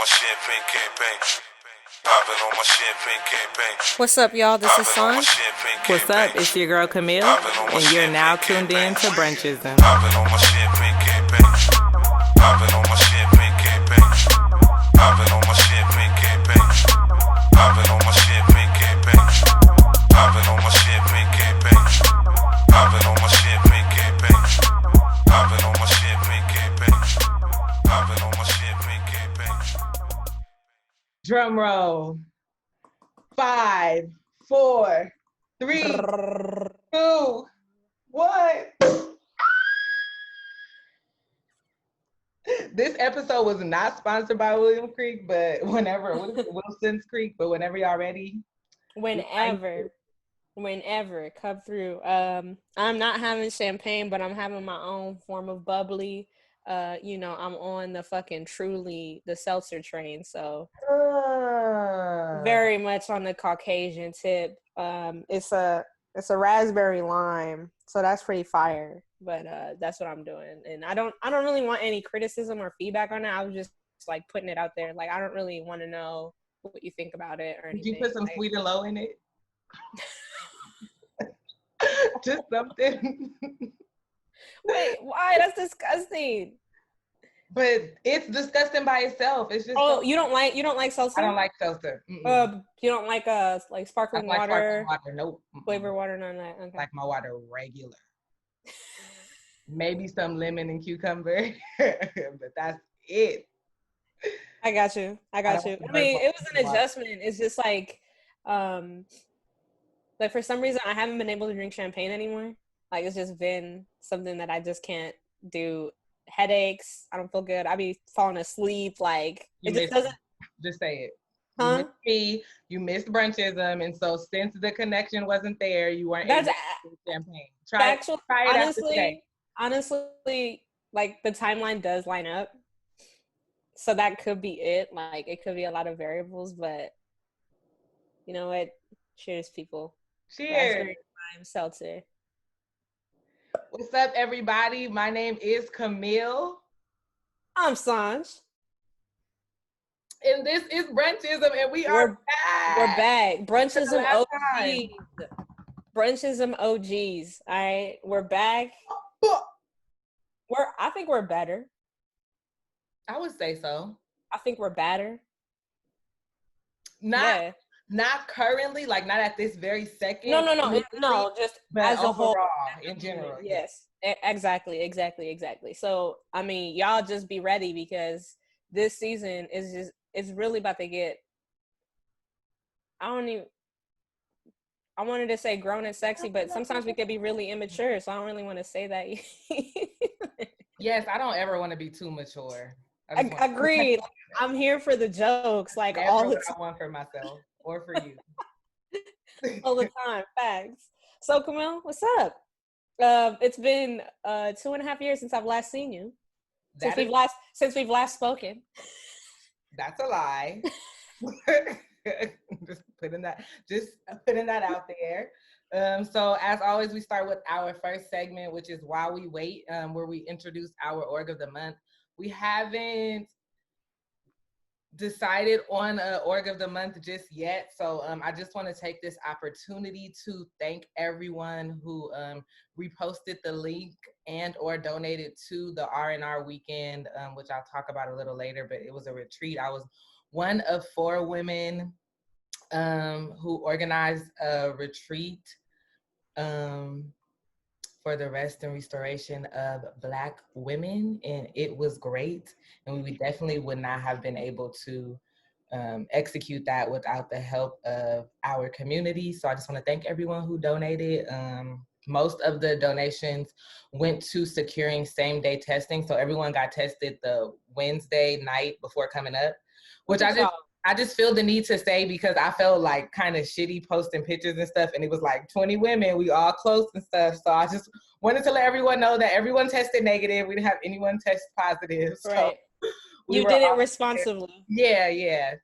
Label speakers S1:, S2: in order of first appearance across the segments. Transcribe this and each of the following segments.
S1: my champagne campaign. Popping on my champagne campaign.
S2: What's up, y'all? This is
S1: Popping on my
S2: Saanjh.
S1: champagne
S3: What's up?
S1: campaign.
S3: It's your girl Camille,
S1: Popping on my
S3: and you're now
S1: champagne
S3: tuned in to
S1: campaign.
S3: Brunchism.
S1: Popping on my champagne campaign. Popping on my champagne campaign. Popping on my champagne campaign. Popping on my champagne campaign. Popping on my champagne campaign. Popping on my champagne campaign. Popping on my champagne campaign. Popping on my champagne campaign.
S4: Drum roll. 5, 4, 3, 2, 1. This episode was not sponsored by William Creek, but Wilson's Creek, but whenever y'all ready.
S2: Whenever come through. I'm not having champagne, but I'm having my own form of bubbly. I'm on the fucking truly the seltzer train, so very much on the Caucasian tip. It's a raspberry lime, so that's pretty fire. But that's what I'm doing, and I don't really want any criticism or feedback on it. I was just like putting it out there. Like I don't really want to know what you think about it or anything.
S4: Did you put some
S2: like,
S4: sweet and low in it? Just something.
S2: Wait, why? That's disgusting.
S4: But it's disgusting by itself. It's just
S2: you don't like seltzer?
S4: I don't like seltzer.
S2: You don't like sparkling
S4: I like
S2: water?
S4: Sparkling water. Nope.
S2: Flavor water, none of that. Okay.
S4: Like my water regular. Maybe some lemon and cucumber, but that's it.
S2: I got you. I mean, it was an adjustment. It's just like for some reason I haven't been able to drink champagne anymore. Like it's just been something that I just can't do. Headaches. I don't feel good. I be falling asleep. Like it just doesn't.
S4: Just say it.
S2: Huh?
S4: You missed me. You missed brunchism, and so since the connection wasn't there, you weren't able to drink champagne. Try it
S2: honestly, like the timeline does line up. So that could be it. Like it could be a lot of variables, but you know what? Cheers, people.
S4: Cheers.
S2: Seltzer.
S4: What's up, everybody? My name is Camille.
S2: I'm Saanjh.
S4: And this is Brunchism, and we're back.
S2: We're back. Brunchism OGs. Brunchism OGs. All right, we're back. I think we're better.
S4: I would say so.
S2: I think we're better.
S4: Not currently, like not at this very second.
S2: No, just as a whole.
S4: In general.
S2: Yes, exactly. So, I mean, y'all just be ready because this season it's really about to get, I wanted to say grown and sexy, but sometimes we could be really immature, so I don't really want to say that.
S4: Yes, I don't ever want to be too mature.
S2: Agreed. I'm here for the jokes, like all the time.
S4: I want for myself or for you.
S2: All the time, facts. So Camille, what's up? It's been 2.5 years since I've last seen you. Since we've last spoken.
S4: That's a lie. just putting that out there. So as always, we start with our first segment, which is While We Wait, where we introduce our org of the month. We haven't decided on an org of the month just yet, so I just want to take this opportunity to thank everyone who reposted the link and or donated to the R&R weekend, which I'll talk about a little later, but it was a retreat. I was one of 4 women who organized a retreat for the rest and restoration of Black women, and it was great. And we definitely would not have been able to execute that without the help of our community. So I just want to thank everyone who donated. Most of the donations went to securing same-day testing, so everyone got tested the Wednesday night before coming up, which I just feel the need to say because I felt like kind of shitty posting pictures and stuff, and it was like 20 women, we all close and stuff. So I just wanted to let everyone know that everyone tested negative. We didn't have anyone test positive. So
S2: right. You did it responsibly.
S4: Yeah.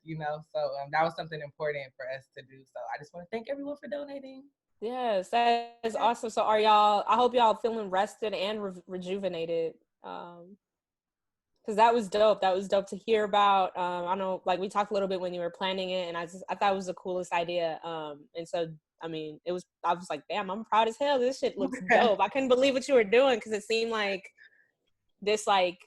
S4: So that was something important for us to do. So I just want to thank everyone for donating.
S2: Yes, that is awesome. So I hope y'all feeling rested and rejuvenated. Because that was dope. That was dope to hear about. I don't know, like we talked a little bit when you were planning it, and I thought it was the coolest idea. And so I mean, I was like, damn, I'm proud as hell. This shit looks dope. I couldn't believe what you were doing because it seemed like this like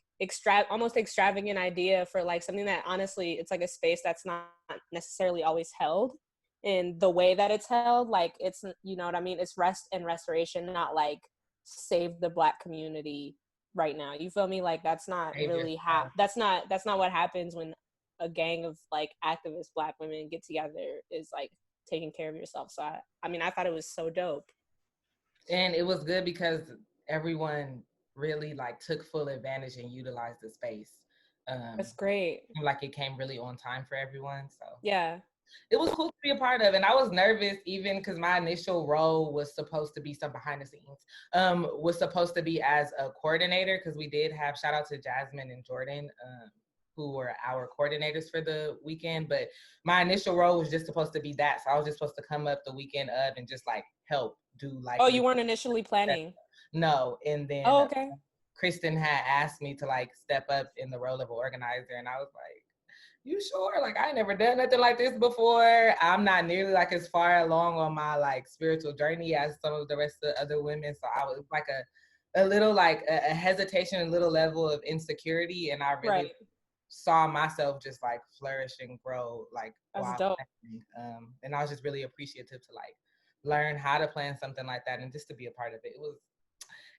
S2: almost extravagant idea for like something that honestly it's like a space that's not necessarily always held in the way that it's held. Like it's, you know what I mean? It's rest and restoration, not like save the Black community right now. You feel me? Like that's not really that's not what happens when a gang of like activist Black women get together, is like taking care of yourself. So I mean, I thought it was so dope.
S4: And it was good because everyone really like took full advantage and utilized the space.
S2: That's great.
S4: Like it came really on time for everyone. So
S2: yeah,
S4: it was cool to be a part of. And I was nervous even because my initial role was supposed to be some behind the scenes, was supposed to be as a coordinator, because we did have, shout out to Jasmine and Jordan, who were our coordinators for the weekend. But my initial role was just supposed to be that. So I was just supposed to come up the weekend of and just like help do like.
S2: Oh, you weren't initially planning?
S4: No. And then
S2: okay.
S4: Kristen had asked me to like step up in the role of an organizer. And I was like, you sure? Like, I ain't never done nothing like this before. I'm not nearly like as far along on my like spiritual journey as some of the rest of the other women. So I was like a little like a hesitation, a little level of insecurity. And I really saw myself just like flourish and grow like
S2: That's dope.
S4: And I was just really appreciative to like learn how to plan something like that and just to be a part of it.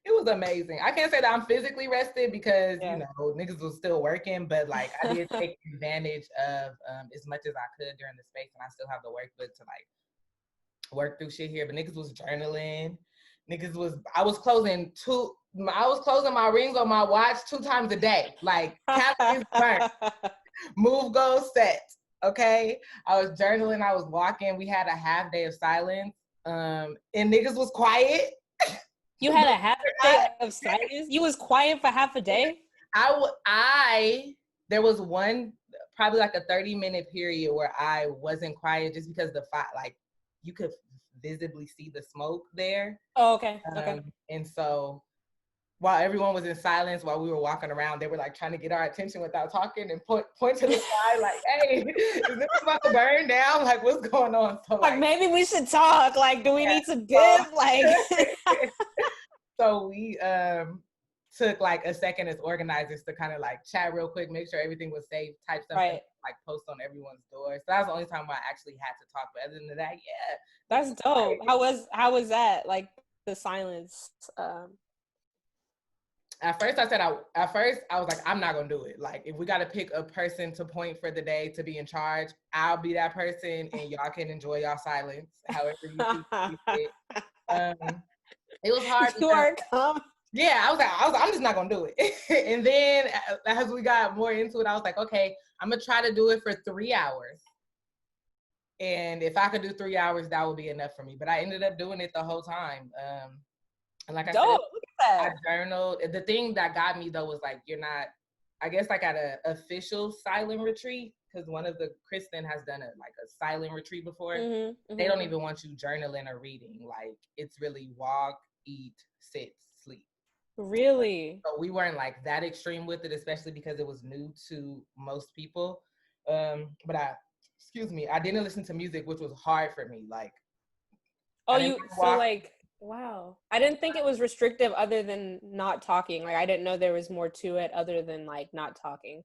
S4: It was amazing. I can't say that I'm physically rested because, you know, niggas was still working, but like I did take advantage of as much as I could during the space, and I still have the workbook to like work through shit here. But niggas was journaling. I was closing my rings on my watch 2 times a day. Like calories burnt, move goals set. Okay. I was journaling, I was walking. We had a half day of silence. And niggas was quiet.
S2: You had a half day of silence? You was quiet for half a day?
S4: There was one, probably like a 30-minute period where I wasn't quiet just because like you could visibly see the smoke there.
S2: Oh, okay. Okay.
S4: And so while everyone was in silence, while we were walking around, they were like trying to get our attention without talking and point to the sky like, hey, is this about to burn down? Like, what's going on? So
S2: like maybe we should talk. Like, do we need to dip? Like
S4: So we took like a second as organizers to kind of like chat real quick, make sure everything was safe, type something, like post on everyone's door. So that was the only time where I actually had to talk. But other than that, yeah.
S2: That's dope. How was that? Like the silence?
S4: At first I was like, I'm not gonna do it. Like, if we gotta pick a person to point for the day to be in charge, I'll be that person, and y'all can enjoy y'all silence however you see it. It was hard. Yeah, I was like, I'm just not gonna do it. And then as we got more into it, I was like, okay, I'm gonna try to do it for 3 hours. And if I could do 3 hours, that would be enough for me. But I ended up doing it the whole time. And like I said,
S2: look at that.
S4: I journaled. The thing that got me though was like, you're not, I guess like at an official silent retreat, because one of the Kristen has done a silent retreat before. They don't even want you journaling or reading. Like, it's really walk, eat, sit, sleep.
S2: Really?
S4: So we weren't like that extreme with it, especially because it was new to most people. But I didn't listen to music, which was hard for me. Like,
S2: wow. I didn't think it was restrictive other than not talking. Like, I didn't know there was more to it other than like not talking.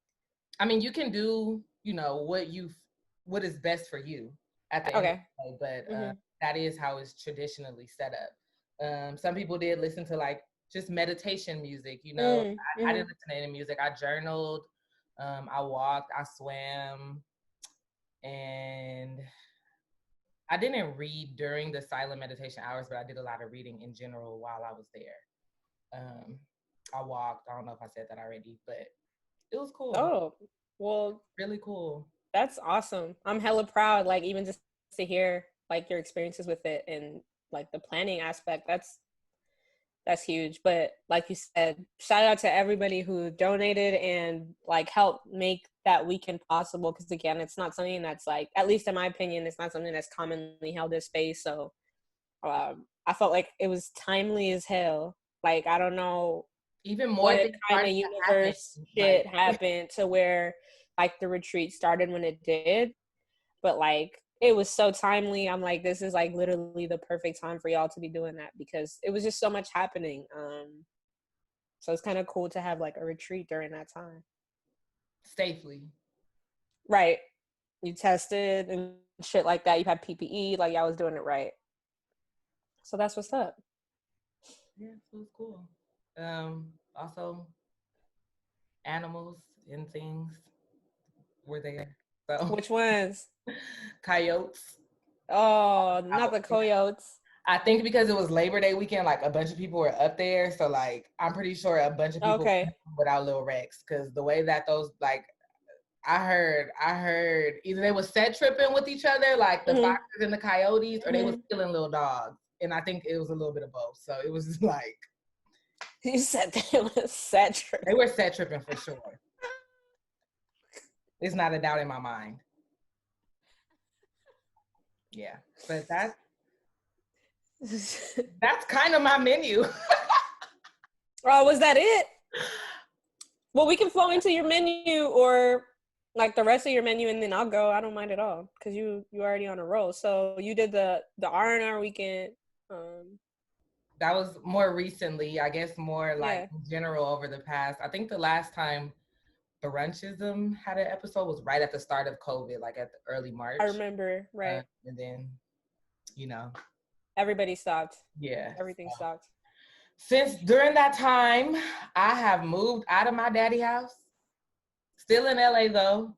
S4: I mean, you can do, what is best for you at the end of the day, but that is how it's traditionally set up. Some people did listen to like just meditation music, I didn't listen to any music. I journaled, I walked, I swam, and I didn't read during the silent meditation hours, but I did a lot of reading in general while I was there. I walked. I don't know if I said that already, but it was cool.
S2: Oh, well,
S4: really cool.
S2: That's awesome. I'm hella proud. Like, even just to hear like your experiences with it and like the planning aspect, that's huge. But like you said, shout out to everybody who donated and like helped make that weekend possible. Because again, it's not something that's like, at least in my opinion, it's not something that's commonly held in space. So I felt like it was timely as hell. Like, I don't know.
S4: even more
S2: what
S4: things
S2: kind of
S4: started to happen.
S2: universe
S4: Like,
S2: shit happened to where like the retreat started when it did. But like it was so timely. I'm like, this is like literally the perfect time for y'all to be doing that because it was just so much happening. So it's kind of cool to have like a retreat during that time.
S4: safely.
S2: Right. You tested and shit like that. You had PPE, like y'all was doing it right. So that's what's up.
S4: Yeah, so it's cool. Also, animals and things were there. So,
S2: Which ones?
S4: coyotes.
S2: Oh, not the coyotes.
S4: I think because it was Labor Day weekend, like a bunch of people were up there. So, like, I'm pretty sure a bunch of people
S2: Okay.
S4: without Lil Rex, because the way that those, like, I heard either they was set tripping with each other, like the foxes and the coyotes, or they was killing little dogs. And I think it was a little bit of both. So it was just like,
S2: You said they was set tripping.
S4: they were set tripping for sure. It's not a doubt in my mind. Yeah, but that's kind of my menu.
S2: Oh, was that it? Well, we can flow into your menu or like the rest of your menu, and then I'll go. I don't mind at all because you already on a roll. So you did the R&R weekend.
S4: That was more recently, I guess, more like
S2: Yeah.
S4: in general over the past. I think the last time Brunchism had an episode was right at the start of COVID, like at the early March.
S2: I remember, right?
S4: And then,
S2: everybody stopped.
S4: Yeah.
S2: Everything stopped.
S4: Since during that time, I have moved out of my daddy house. Still in LA though.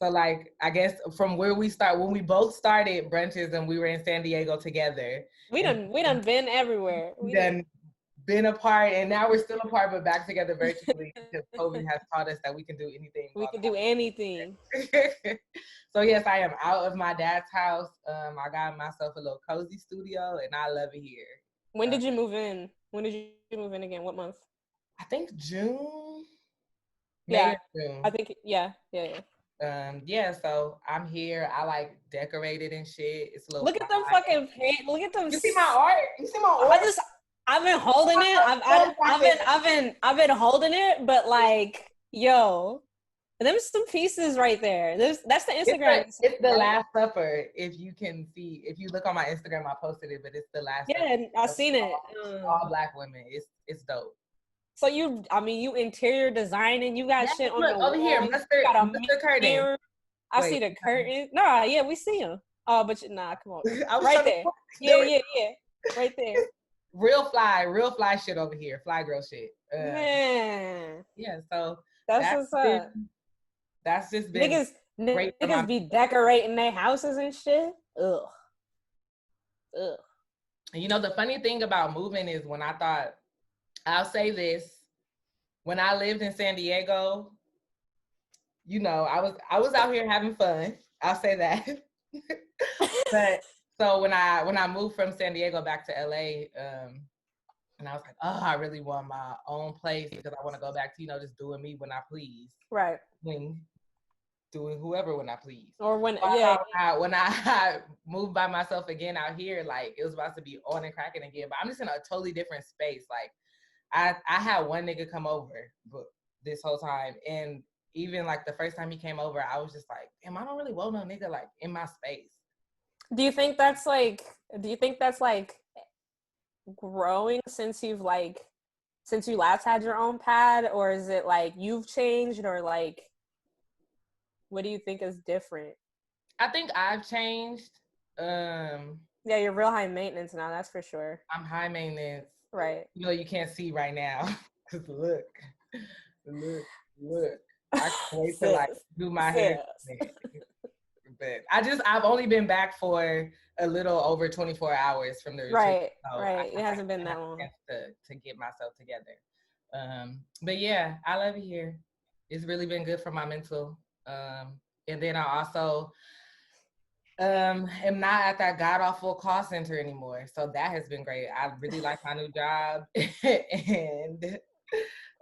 S4: So like, I guess from where we start, when we both started Brunches and we were in San Diego together.
S2: We done been everywhere.
S4: We done been apart, and now we're still apart, but back together virtually because COVID has taught us that we can do anything.
S2: We can do anything.
S4: So yes, I am out of my dad's house. I got myself a little cozy studio, and I love it here.
S2: When did you move in? When did you move in again? What month?
S4: I think June.
S2: Yeah,
S4: June.
S2: I think yeah.
S4: So I'm here. I like decorated and shit. It's a little.
S2: Look at them fucking. Look at them.
S4: You see my art? You see my art?
S2: I've been holding it. I've been holding it, but like, yo, there's some pieces right there. That's the Instagram.
S4: It's the Last Supper. If you can see, if you look on my Instagram, I posted it, but it's the Last Supper.
S2: Yeah, I seen it.
S4: All Black women. It's dope.
S2: So you interior designing. You got shit on the
S4: over here. Mr. Curtain.
S2: I see the curtain. Nah, yeah, we see him. Oh, but come on, right there. Yeah, right there.
S4: Real fly shit over here. Fly girl shit.
S2: Man.
S4: Yeah, so
S2: that's what's up.
S4: That's just been
S2: niggas be decorating their houses and shit. Ugh.
S4: And the funny thing about moving is when I thought, I'll say this, when I lived in San Diego, I was out here having fun. I'll say that. But so when I moved from San Diego back to LA, and I was like, oh, I really want my own place because I want to go back to, just doing me when I please.
S2: Right.
S4: Doing whoever when I please.
S2: Or when
S4: when I moved by myself again out here, like it was about to be on and cracking again. But I'm just in a totally different space. Like I had one nigga come over this whole time, and even like the first time he came over, I was just like, damn, I don't really want no nigga like in my space.
S2: Do you think that's like growing since you last had your own pad, or is it like you've changed, or like what do you think is different?
S4: I think I've changed.
S2: Yeah, you're real high maintenance now, that's for sure.
S4: I'm high maintenance.
S2: Right.
S4: You can't see right now. Cause look. I can't wait to like do my hair. But I've only been back for a little over 24 hours from the retreat.
S2: Right. It hasn't been that long.
S4: To get myself together. But yeah, I love it here. It's really been good for my mental. And then I also am not at that god awful call center anymore. So that has been great. I really like my new job. And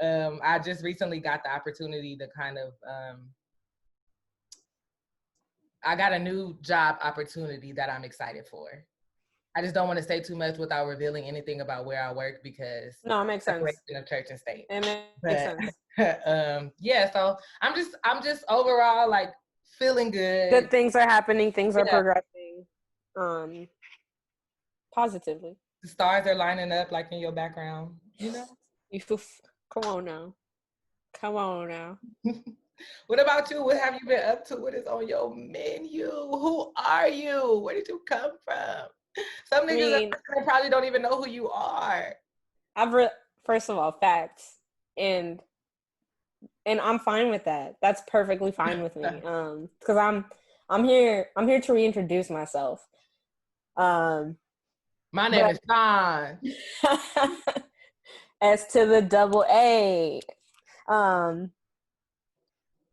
S4: I just recently got the opportunity to kind of I got a new job opportunity that I'm excited for. I just don't want to say too much without revealing anything about where I work because
S2: No, it makes sense.
S4: separation of church and state.
S2: It makes sense.
S4: Yeah, so I'm just overall like feeling good.
S2: Good things are happening. Things are progressing. Positively.
S4: The stars are lining up like in your background, you know?
S2: Come on now. Come on now.
S4: What about you? What have you been up to? What is on your menu? Who are you? Where did you come from? Some niggas probably don't even know who you are.
S2: First of all, facts. And I'm fine with that. That's perfectly fine with me. Because I'm here to reintroduce myself.
S4: My name is Saanjh.
S2: S to the double A.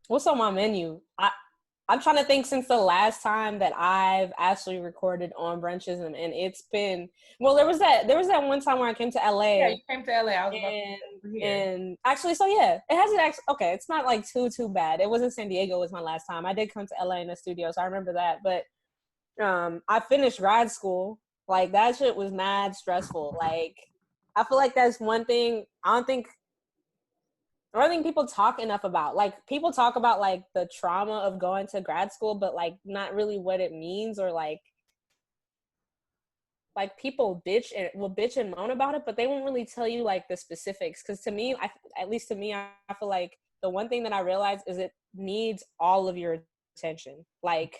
S2: What's on my menu? I'm trying to think since the last time that I've actually recorded on Brunches, and it's been, well, there was that one time where I came to LA.
S4: Yeah, you came to LA. I was about to here.
S2: And actually, so yeah, it hasn't actually, okay, it's not like too bad. It wasn't San Diego was my last time. I did come to LA in the studio, so I remember that. But I finished grad school. Like, that shit was mad stressful. Like, I feel like that's one thing I don't think people talk enough about. Like, people talk about like the trauma of going to grad school, but like not really what it means, or like people bitch and moan about it, but they won't really tell you like the specifics. Because to me, at least to me, I feel like the one thing that I realized is it needs all of your attention. Like,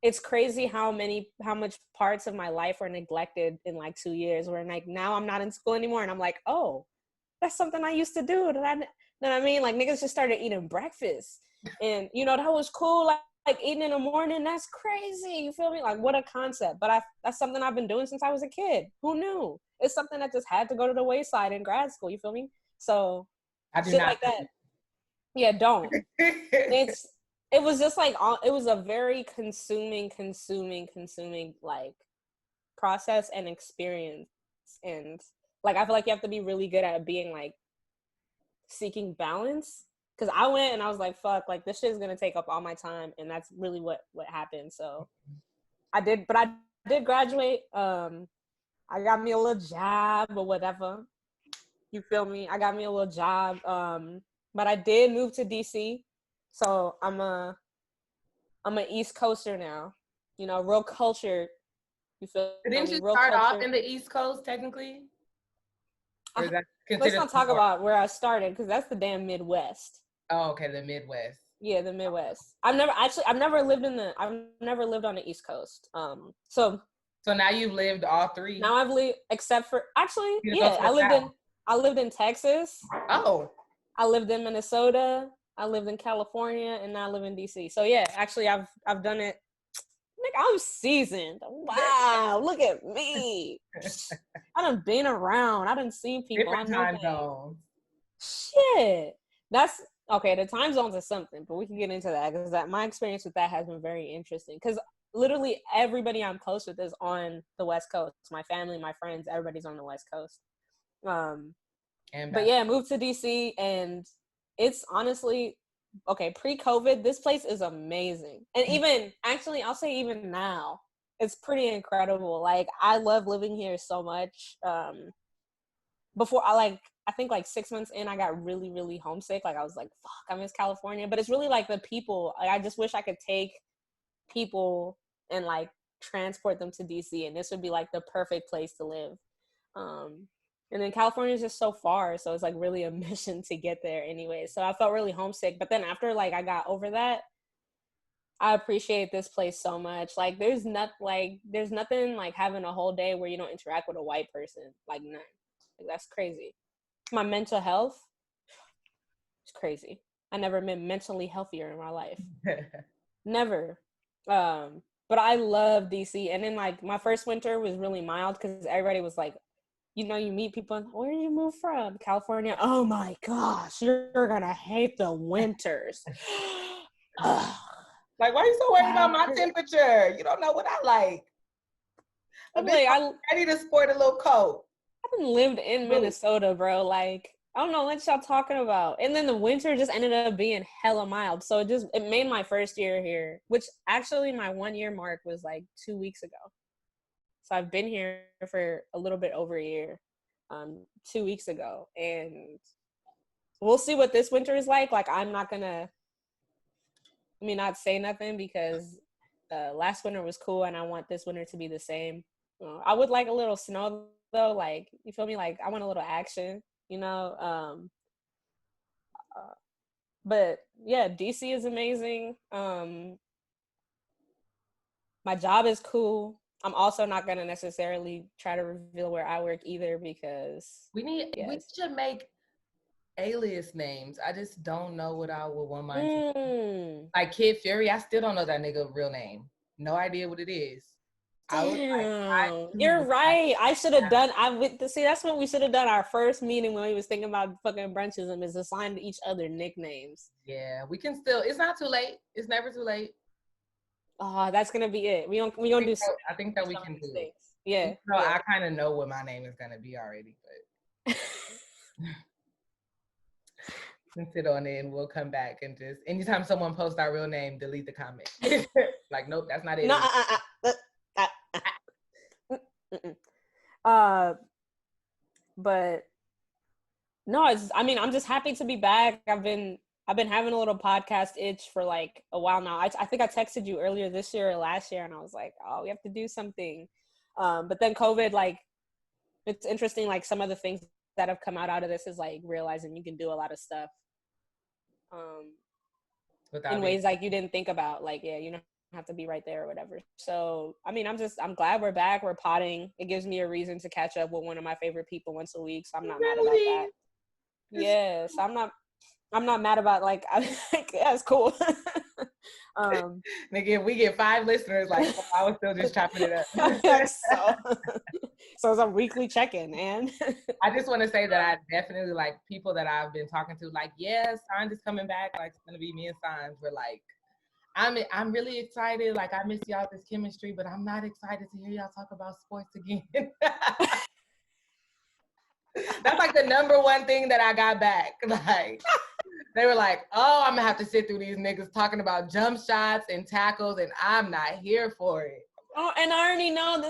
S2: it's crazy how much parts of my life were neglected in like 2 years, where like now I'm not in school anymore, and I'm like, oh, that's something I used to do. You know what I mean? Like, niggas just started eating breakfast, and you know, that was cool. Like eating in the morning, that's crazy. You feel me? Like, what a concept. But that's something I've been doing since I was a kid. Who knew? It's something that just had to go to the wayside in grad school. You feel me? So shit like that. Yeah, don't. It was just like, it was a very consuming like process and experience. And like, I feel like you have to be really good at being like seeking balance. Because I went and I was like, fuck, like this shit is gonna take up all my time, and that's really what happened. So I did graduate. I got me a little job or whatever. You feel me? I got me a little job. But I did move to DC, so I'm a East Coaster now. You know, real culture. You feel me?
S4: Didn't you start off in the East Coast technically? Or is that
S2: let's not talk about where I started, because that's the damn Midwest.
S4: Oh, okay, the Midwest.
S2: Yeah, the Midwest. I've never lived on the East Coast. So
S4: now you've lived all three.
S2: Now I've lived, except for actually, yeah, I lived in Texas.
S4: Oh.
S2: I lived in Minnesota. I lived in California, and now I live in DC. So yeah, actually, I've done it. Nigga, I'm seasoned. Wow, look at me. I done been around. I done seen people.
S4: Different time zones.
S2: Shit, that's okay. The time zones are something, but we can get into that, because my experience with that has been very interesting. Because literally everybody I'm close with is on the West Coast. My family, my friends, everybody's on the West Coast. But yeah, moved to DC, and it's honestly, okay, pre-COVID, this place is amazing. And even, actually, I'll say even now, it's pretty incredible. Like, I love living here so much. Before, I think like 6 months in, I got really, really homesick. Like, I was like, fuck, I miss California. But it's really like the people. Like, I just wish I could take people and like transport them to DC, and this would be like the perfect place to live. And then California is just so far, so it's like really a mission to get there anyway. So I felt really homesick, but then after like I got over that, I appreciate this place so much. Like, there's nothing like having a whole day where you don't interact with a white person. Like, none. Like, that's crazy. My mental health, it's crazy. I never been mentally healthier in my life. Never. But I love DC. And then like my first winter was really mild, because everybody was like, you know, you meet people, where do you move from? California. Oh my gosh, you're gonna hate the winters.
S4: Like, why are you so worried about my temperature? You don't know what I like. I'm like, I need to sport a little coat.
S2: I haven't lived in Minnesota, bro. Like, I don't know what y'all talking about. And then the winter just ended up being hella mild. So it made my first year here, which actually my 1 year mark was like 2 weeks ago. So I've been here for a little bit over a year, 2 weeks ago, and we'll see what this winter is like. Like, I'm not gonna, not say nothing because last winter was cool, and I want this winter to be the same. I would like a little snow though. Like, you feel me? Like, I want a little action, you know. But yeah, DC is amazing. My job is cool. I'm also not gonna necessarily try to reveal where I work either because
S4: We should make alias names. I just don't know what I would want mine to be. Like Kid Fury, I still don't know that nigga real name. No idea what it is.
S2: Damn, you're right. I should have done. See. That's when we should have done our first meeting when we was thinking about fucking brunchism is assigned each other nicknames.
S4: Yeah, we can still. It's not too late. It's never too late.
S2: Oh, that's gonna be it. We gonna do.
S4: I think that we can do it.
S2: Yeah.
S4: No, I kind of know what my name is gonna be already, but we can sit on it and we'll come back and just anytime someone posts our real name, delete the comment. Like, nope, that's not it.
S2: No. But no, I'm just happy to be back. I've been having a little podcast itch for like a while now. I think I texted you earlier this year or last year, and I was like, oh, we have to do something. But then COVID, like, it's interesting. Like, some of the things that have come out of this is like realizing you can do a lot of stuff in ways like you didn't think about. Like, yeah, you don't have to be right there or whatever. So I'm glad we're back. We're potting. It gives me a reason to catch up with one of my favorite people once a week, so I'm not mad about that. Yes, I'm not mad about like yeah, it's cool.
S4: Nigga, if we get 5 listeners, like, I was still just chopping it up.
S2: Yes, so it's a weekly check-in, and
S4: I just want to say that I definitely like people that I've been talking to, like, yes, Saanjh is coming back, like it's gonna be me and Saanjh. We're like, I'm really excited, like I miss y'all this chemistry, but I'm not excited to hear y'all talk about sports again. That's like the number one thing that I got back. Like, they were like, oh, I'm gonna have to sit through these niggas talking about jump shots and tackles, and I'm not here for it.
S2: Oh, and I already know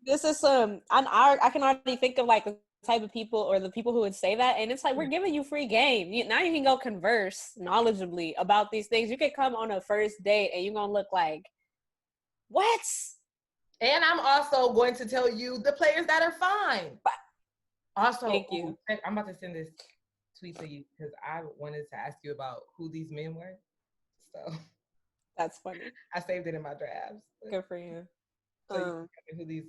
S2: this is some. I can already think of like the type of people or the people who would say that, and it's like, we're giving you free game. Now you can go converse knowledgeably about these things. You could come on a first date, and you're gonna look like, what?
S4: And I'm also going to tell you the players that are fine. Also,
S2: thank you.
S4: I'm about to send this tweet to you because I wanted to ask you about who these men were. So
S2: that's funny.
S4: I saved it in my drafts.
S2: Good for you.
S4: So who these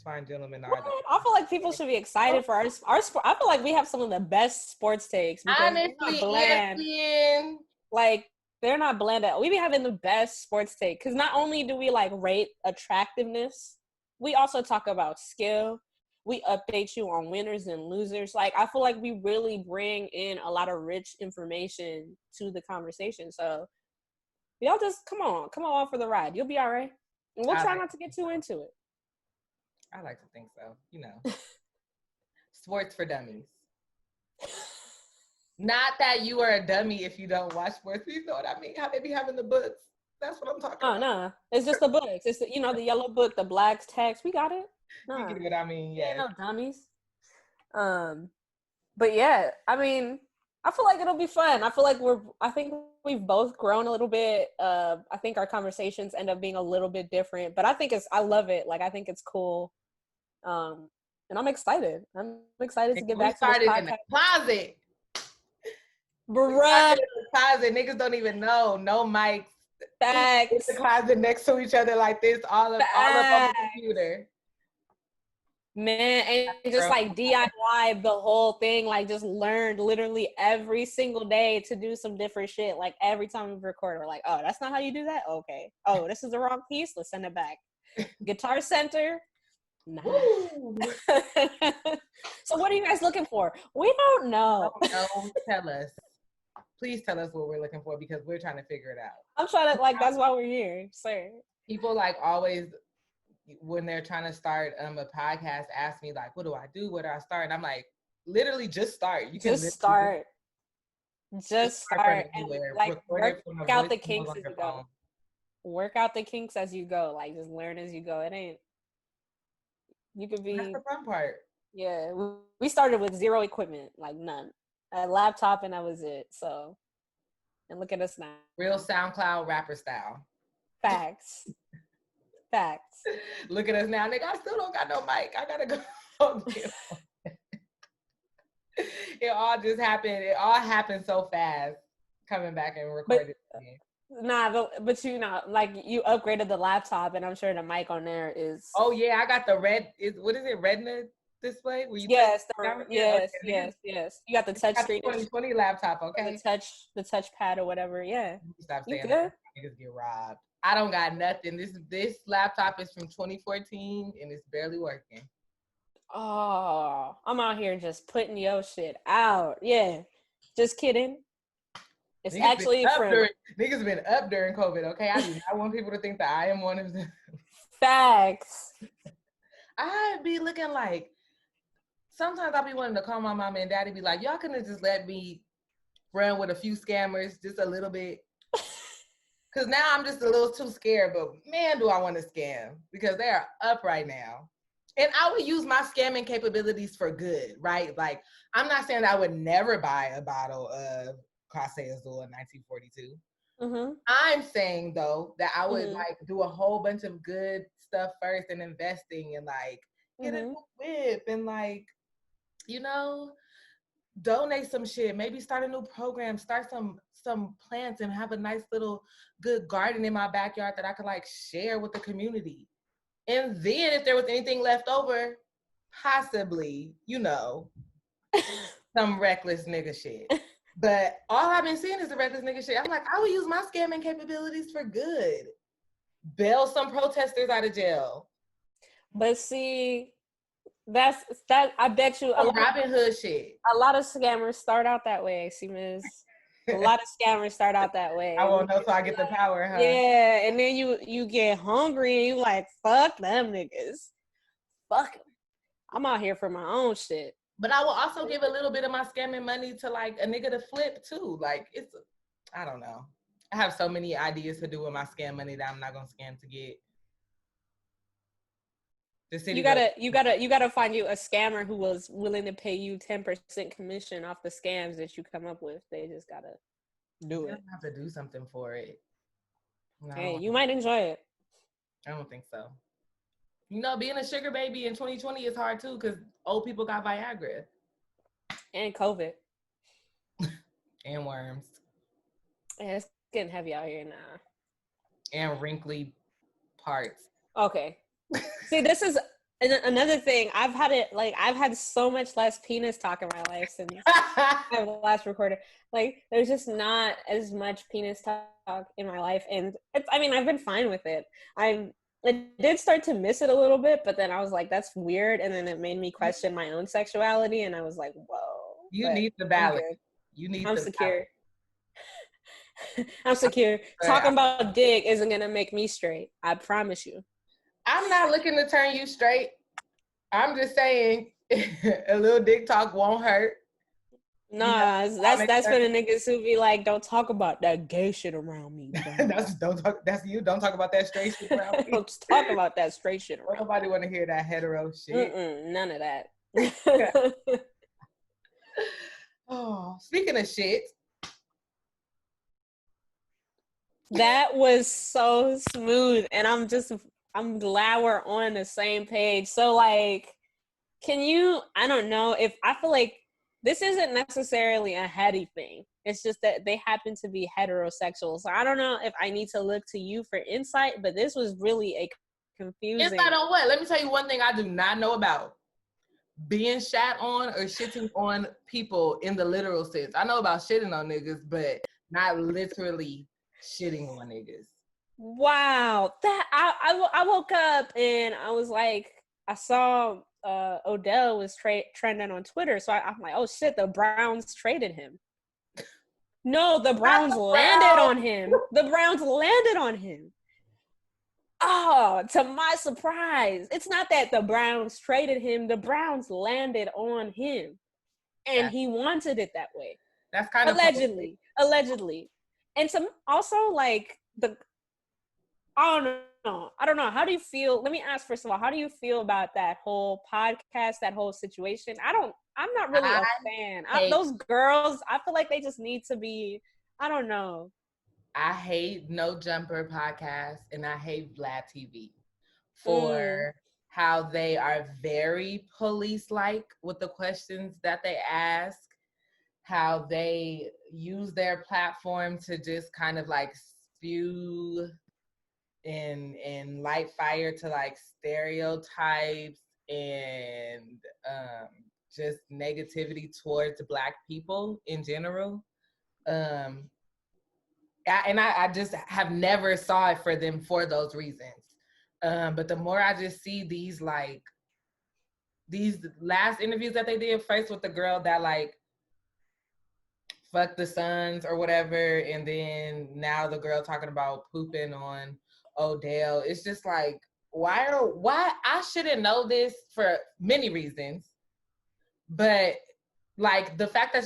S4: fine gentlemen are?
S2: I feel like people should be excited for our sport. I feel like we have some of the best sports takes.
S4: Honestly, ESPN.
S2: Like, they're not bland at all. We be having the best sports take because not only do we like rate attractiveness, we also talk about skill. We update you on winners and losers. Like, I feel like we really bring in a lot of rich information to the conversation. So y'all just come on for the ride. You'll be all right. And we'll try not to get too into it.
S4: I like to think so. You know, sports for dummies. Not that you are a dummy if you don't watch sports. You know what I mean? How they be having the books. That's what I'm talking about.
S2: Oh, no. It's just the books. It's, the yellow book, the black text. We got it.
S4: Nah. You get what I mean? Yeah.
S2: No dummies. But yeah, I feel like it'll be fun. I think we've both grown a little bit. I think our conversations end up being a little bit different, but I love it. Like, I think it's cool. And I'm excited. To get back to this podcast.
S4: In the closet.
S2: Bruh.
S4: Closet. Niggas don't even know. No mics.
S2: Facts.
S4: In the closet next to each other like this, all up on the computer.
S2: Man, and just like DIY the whole thing, like just learned literally every single day to do some different shit. Like, every time we record, we're like, oh, that's not how you do that? Okay. Oh, this is the wrong piece? Let's send it back. Guitar Center? Nah. So what are you guys looking for? We don't know.
S4: Tell us. Please tell us what we're looking for because we're trying to figure it out.
S2: I'm trying to, like, that's why we're here, sir.
S4: People, like, always, when they're trying to start a podcast, ask me, like, what do I do? Where do I start? And I'm like, literally, just start. You can
S2: just start. Just start. And, like, work out the kinks as you go. Work out the kinks as you go. Like, just learn as you go. It ain't. You could
S4: That's
S2: be,
S4: the fun part.
S2: yeah. We started with zero equipment, like none. A laptop, and that was it. So, and look at us now.
S4: Real SoundCloud rapper style.
S2: Facts. Facts.
S4: Look at us now, nigga. I still don't got no mic. I gotta go. It all just happened. It all happened so fast. Coming back and recording.
S2: Nah, but you know, like you upgraded the laptop, and I'm sure the mic on there is.
S4: Oh yeah, I got the red. What is it? Retina display? Where you
S2: yes,
S4: yes.
S2: yes. You got the touch screen.
S4: 2020 laptop, okay?
S2: The touchpad or whatever. Yeah.
S4: Stop
S2: You
S4: saying
S2: good?
S4: that. Niggas get robbed. I don't got nothing. This laptop is from 2014 and it's barely working.
S2: Oh, I'm out here just putting your shit out. Yeah. Just kidding. It's
S4: Niggas
S2: actually
S4: niggas been up during COVID, okay? I do not want people to think that I am one of them.
S2: Facts.
S4: I be looking like, sometimes I be wanting to call my mama and daddy, be like, y'all could have just let me run with a few scammers just a little bit. Because now I'm just a little too scared, but man, do I want to scam, because they are up right now. And I would use my scamming capabilities for good, right? Like, I'm not saying that I would never buy a bottle of Casa Azul in 1942.
S2: Mm-hmm.
S4: I'm saying, though, that I would like do a whole bunch of good stuff first and investing and like get a new whip and like, you know, donate some shit, maybe start a new program, start some plants and have a nice little good garden in my backyard that I could like share with the community. And then if there was anything left over, possibly, you know, some reckless nigga shit. But all I've been seeing is the reckless nigga shit. I'm like, I would use my scamming capabilities for good. Bail some protesters out of jail.
S2: But see, that I bet you
S4: Robin Hood shit.
S2: A lot of scammers start out that way, see, Miss. A lot of scammers start out that way.
S4: I won't know till I get the power, huh?
S2: Yeah, and then you get hungry and you like, fuck them niggas. Fuck them. I'm out here for my own shit.
S4: But I will also give a little bit of my scamming money to like a nigga to flip too. Like I don't know. I have so many ideas to do with my scam money that I'm not gonna scam to get.
S2: You gotta find you a scammer who was willing to pay you 10% commission off the scams that you come up with. They just gotta do it.
S4: Have to do something for it.
S2: Hey, you might enjoy it.
S4: I don't think so. You know, being a sugar baby in 2020 is hard too, because old people got Viagra.
S2: And COVID.
S4: And worms.
S2: Yeah, it's getting heavy out here now.
S4: And wrinkly parts.
S2: Okay. See, this is another thing. I've had so much less penis talk in my life since I last recorded. Like, there's just not as much penis talk in my life. And I've been fine with it. I did start to miss it a little bit, but then I was like, that's weird. And then it made me question my own sexuality. And I was like, whoa.
S4: You need the balance.
S2: I'm secure. I'm secure. Talking about dick isn't going to make me straight. I promise you.
S4: I'm not looking to turn you straight. I'm just saying a little dick talk won't hurt.
S2: Nah, that's for the niggas who be like, don't talk about that gay shit around me.
S4: That's you. Don't talk about that straight shit around me.
S2: Don't talk about that straight shit around.
S4: Nobody want to hear that hetero shit.
S2: None of that.
S4: Oh, speaking of shit.
S2: That was so smooth, and I'm glad we're on the same page. So like, I don't know, if I feel like this isn't necessarily a heady thing. It's just that they happen to be heterosexual. So I don't know if I need to look to you for insight, but this was really a confusing.
S4: Insight on what? Let me tell you one thing I do not know about. Being shat on or shitting on people in the literal sense. I know about shitting on niggas, but not literally shitting on niggas.
S2: Wow. That I woke up and I was like, I saw Odell was trending on Twitter, so I'm like, oh shit, the Browns traded him. No, the Browns landed on him. The Browns landed on him. Oh, to my surprise, it's not that the Browns traded him. The Browns landed on him, and he wanted it that way.
S4: That's kind of
S2: allegedly. And some also like I don't know. I don't know. How do you feel? Let me ask first of all, how do you feel about that whole podcast, that whole situation? I'm not really
S4: I
S2: a fan.
S4: hate
S2: Those girls, I feel like they just need to be, I don't know.
S4: I hate No Jumper podcast and I hate Vlad TV
S2: Mm,
S4: for how they are very police like with the questions that they ask, how they use their platform to just kind of like spew and light fire to like stereotypes and just negativity towards Black people in general. Um, I just have never saw it for them for those reasons. But the more I just see these last interviews that they did, first with the girl that like fuck the sons or whatever, and then now the girl talking about pooping on Odell. It's just like, why I shouldn't know this for many reasons, but like the fact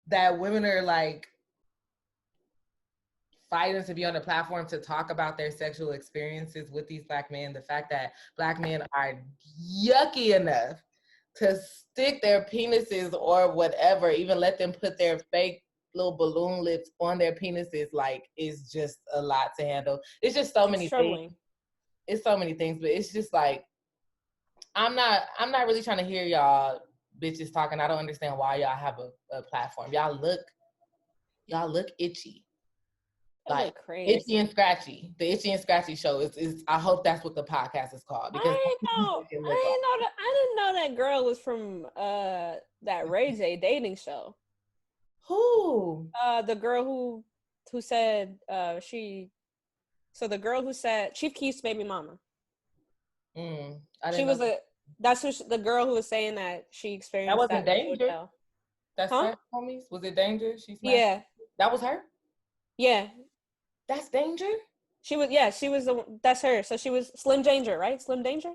S4: that women are like fighting to be on the platform to talk about their sexual experiences with these Black men, the fact that Black men are yucky enough to stick their penises or whatever, even let them put their fake little balloon lips on their penises, like, is just a lot to handle. It's just so many things. It's so many things, but it's just like, I'm not really trying to hear y'all bitches talking. I don't understand why y'all have a platform. Y'all look itchy. Like
S2: crazy.
S4: Itchy and Scratchy. The Itchy and Scratchy show is I hope that's what the podcast is called. Because
S2: I didn't know that girl was from that Ray J dating show.
S4: Who?
S2: The girl who said the girl who said Chief Keef's baby mama. That's the girl who was saying that she experienced
S4: that. Wasn't Danger. That's her, homies. Was it Danger?
S2: Yeah.
S4: That was her?
S2: Yeah.
S4: That's Danger?
S2: She was that's her. So she was Slim Danger, right? Slim Danger?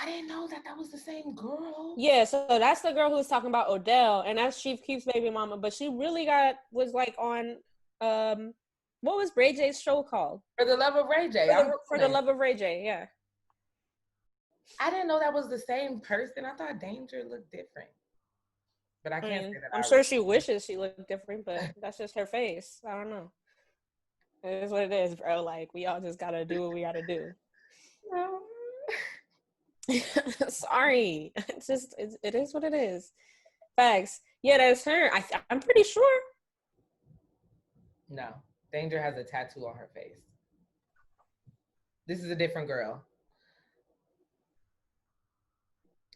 S4: I didn't know that was the same girl.
S2: Yeah, so that's the girl who was talking about Odell, and that's Chief Keef's baby mama, but she really was like on what was Ray J's show called?
S4: For the Love of Ray J.
S2: For the Love of Ray J, yeah.
S4: I didn't know that was the same person. I thought Danger looked different. But I can't say that.
S2: I'm sure she wishes she looked different, but that's just her face. I don't know. It is what it is, bro. Like, we all just gotta do what we gotta do. Sorry. It is what it is. Facts. Yeah, that's her. I'm pretty sure.
S4: No. Danger has a tattoo on her face. This is a different girl.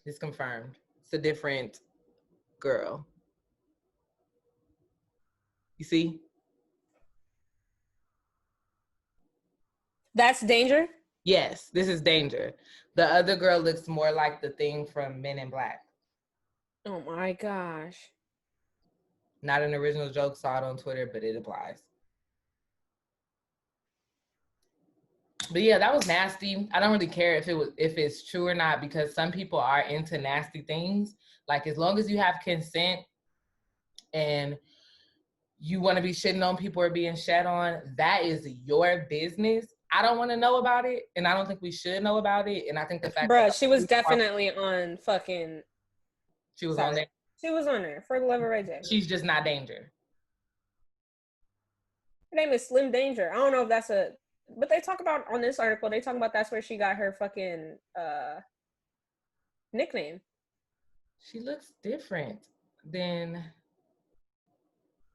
S4: It's confirmed. It's a different girl. You see?
S2: That's Danger?
S4: Yes, this is Danger. The other girl looks more like the thing from Men in Black.
S2: Oh my gosh.
S4: Not an original joke, saw it on Twitter, but it applies. But yeah, that was nasty. I don't really care if it's true or not, because some people are into nasty things. Like, as long as you have consent and you want to be shitting on people or being shat on, that is your business. I don't want to know about it, and I don't think we should know about it. And I think the fact
S2: that she was definitely on fucking.
S4: She was on there.
S2: She was on there for the Love of Ray J.
S4: She's just not Danger.
S2: Her name is Slim Danger. I don't know if that's but they talk about on this article. They talk about that's where she got her fucking nickname.
S4: She looks different than.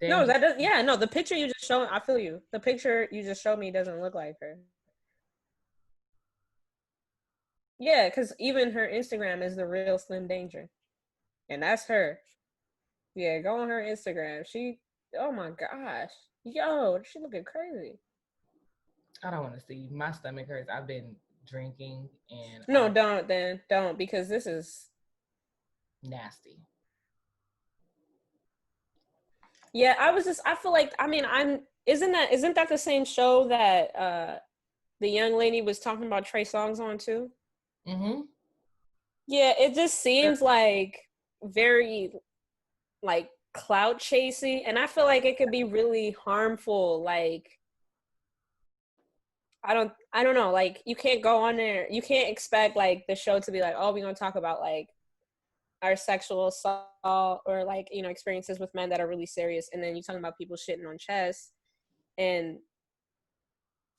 S2: No, that does. Yeah, no. The picture you just showed, I feel you. The picture you just showed me doesn't look like her. Yeah, because even her Instagram is the real Slim Danger, and that's her. Yeah, go on her Instagram. Oh my gosh, yo, she looking crazy.
S4: I don't want to see. My stomach hurts. I've been drinking and.
S2: No, don't, because this is
S4: nasty.
S2: Yeah, I feel like, I mean, isn't that the same show that the young lady was talking about Trey Songz on too?
S4: Mm-hmm.
S2: Yeah, it just seems like very like clout chasing, and I feel like it could be really harmful. Like, I don't know. Like, you can't go on there. You can't expect like the show to be like, oh, we're gonna talk about like our sexual assault or like, you know, experiences with men that are really serious, and then you talking about people shitting on chess, and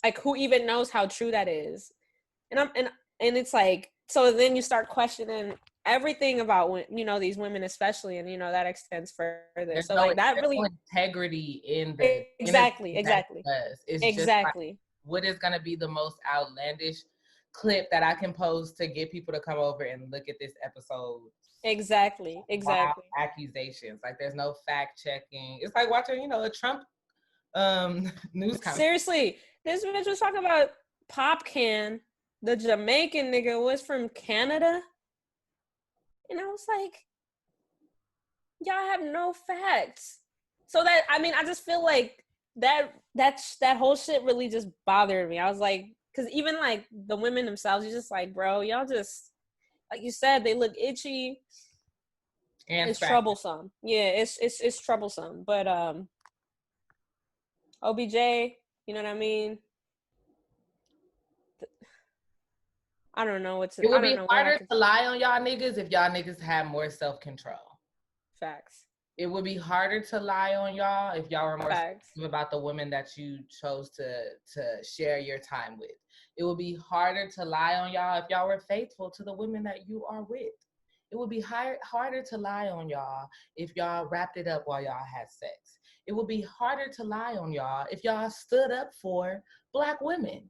S2: like, who even knows how true that is? And it's like, so then you start questioning everything about when, you know, these women especially, and you know that extends further. So like that
S4: there's
S2: really
S4: no integrity in the
S2: exactly
S4: interview that it does. It's just like,
S2: exactly
S4: what is going to be the most outlandish clip that I can post to get people to come over and look at this episode?
S2: exactly
S4: Wild accusations. Like, there's no fact checking. It's like watching, you know, a Trump news conference.
S2: Seriously, this bitch was talking about Pop Can, the Jamaican nigga was from Canada, and I was like, y'all have no facts. So that, I mean, I just feel like that whole shit really just bothered me. I was like, because even like the women themselves, you're just like, bro, y'all just, like you said, they look itchy.
S4: And
S2: it's troublesome. Yeah, it's troublesome. But OBJ, you know what I mean? I don't know what to.
S4: It would
S2: I don't
S4: be
S2: know
S4: harder to lie on y'all niggas if y'all niggas had more self-control.
S2: Facts.
S4: It would be harder to lie on y'all if y'all were more
S2: Facts.
S4: about the women that you chose to share your time with. It would be harder to lie on y'all if y'all were faithful to the women that you are with. It would be harder to lie on y'all if y'all wrapped it up while y'all had sex. It would be harder to lie on y'all if y'all stood up for Black women.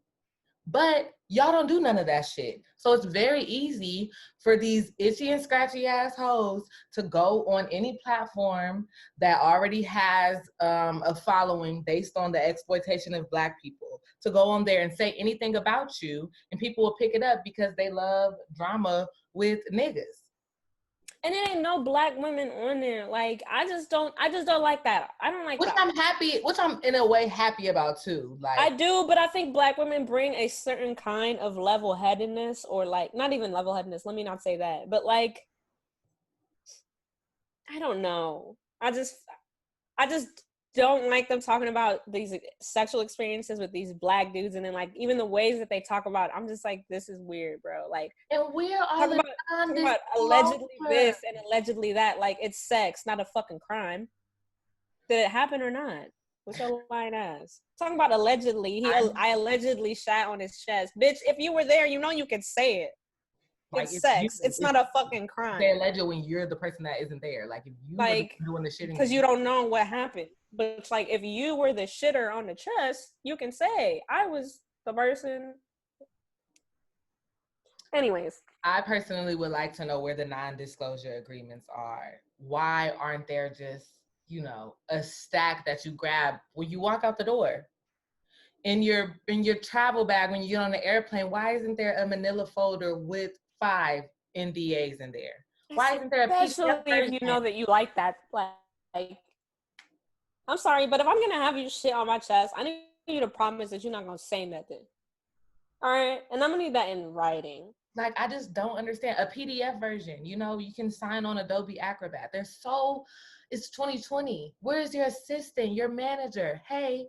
S4: But y'all don't do none of that shit. So it's very easy for these itchy and scratchy assholes to go on any platform that already has a following based on the exploitation of Black people, to go on there and say anything about you, and people will pick it up because they love drama with niggas.
S2: And it ain't no Black women on there. Like, I just don't like that. I don't like that.
S4: Which I'm in a way happy about too. Like,
S2: I do, but I think Black women bring a certain kind of level-headedness, or like, not even level-headedness, let me not say that, but like, I don't know. I just don't like them talking about these sexual experiences with these Black dudes, and then like even the ways that they talk about it, I'm just like, this is weird, bro. Like,
S4: and where are
S2: talking about allegedly this and allegedly that, like it's sex, not a fucking crime. Did it happen or not? What's your lying ass? Talking about allegedly, I allegedly shot on his chest. Bitch, if you were there, you know you could say it. Like, it's sex. It's not a fucking crime.
S4: They're alleged when you're the person that isn't there. Like, if you
S2: like,
S4: were doing the shitting,
S2: because you don't know what happened. But it's like, if you were the shitter on the chest, you can say I was the person. Anyways,
S4: I personally would like to know where the non-disclosure agreements are. Why aren't there just, you know, a stack that you grab when you walk out the door? In your travel bag when you get on the airplane, why isn't there a manila folder with 5 NDAs in there? Why isn't there a PDF
S2: especially if you know that you like that? Like, I'm sorry, but if I'm gonna have you shit on my chest, I need you to promise that you're not gonna say nothing. All right, and I'm gonna need that in writing.
S4: Like, I just don't understand. A PDF version, you know, you can sign on Adobe Acrobat. It's 2020. Where's your assistant, your manager? Hey,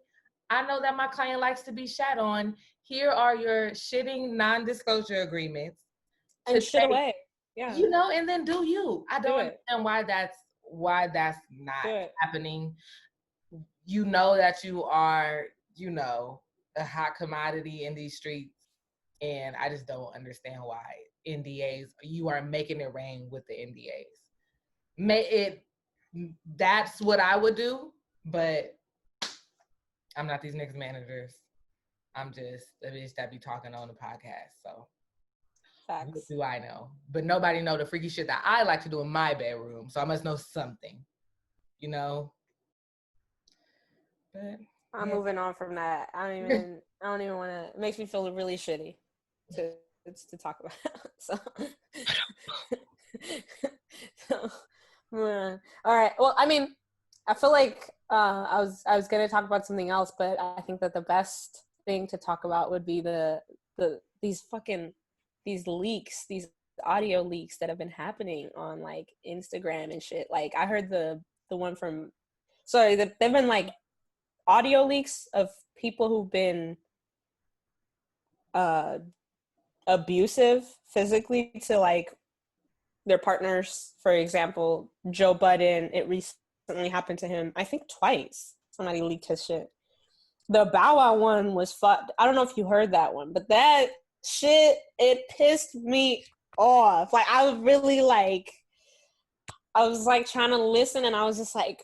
S4: I know that my client likes to be shat on. Here are your shitting non-disclosure agreements.
S2: And shit away. Yeah.
S4: You know, and then do you. I don't understand why that's not happening. You know that you are, you know, a hot commodity in these streets. And I just don't understand why NDAs, you are making it rain with the NDAs. That's what I would do, but I'm not these niggas managers. I'm just a bitch that be talking on the podcast, so.
S2: Facts.
S4: What do I know? But nobody know the freaky shit that I like to do in my bedroom, so I must know something, you know? But
S2: I'm moving on from that. I don't even want to, it makes me feel really shitty to talk about. So, all right. Well, I mean, I feel like I was gonna talk about something else, but I think that the best thing to talk about would be these leaks, these audio leaks that have been happening on like Instagram and shit. Like, I heard the one from, they've been like audio leaks of people who've been uh abusive physically to like their partners. For example, Joe Budden, it recently happened to him, I think twice. Somebody leaked his shit. The Bow Wow one was fucked. I don't know if you heard that one, but that shit, it pissed me off. Like, I was really like, I was like trying to listen, and I was just like,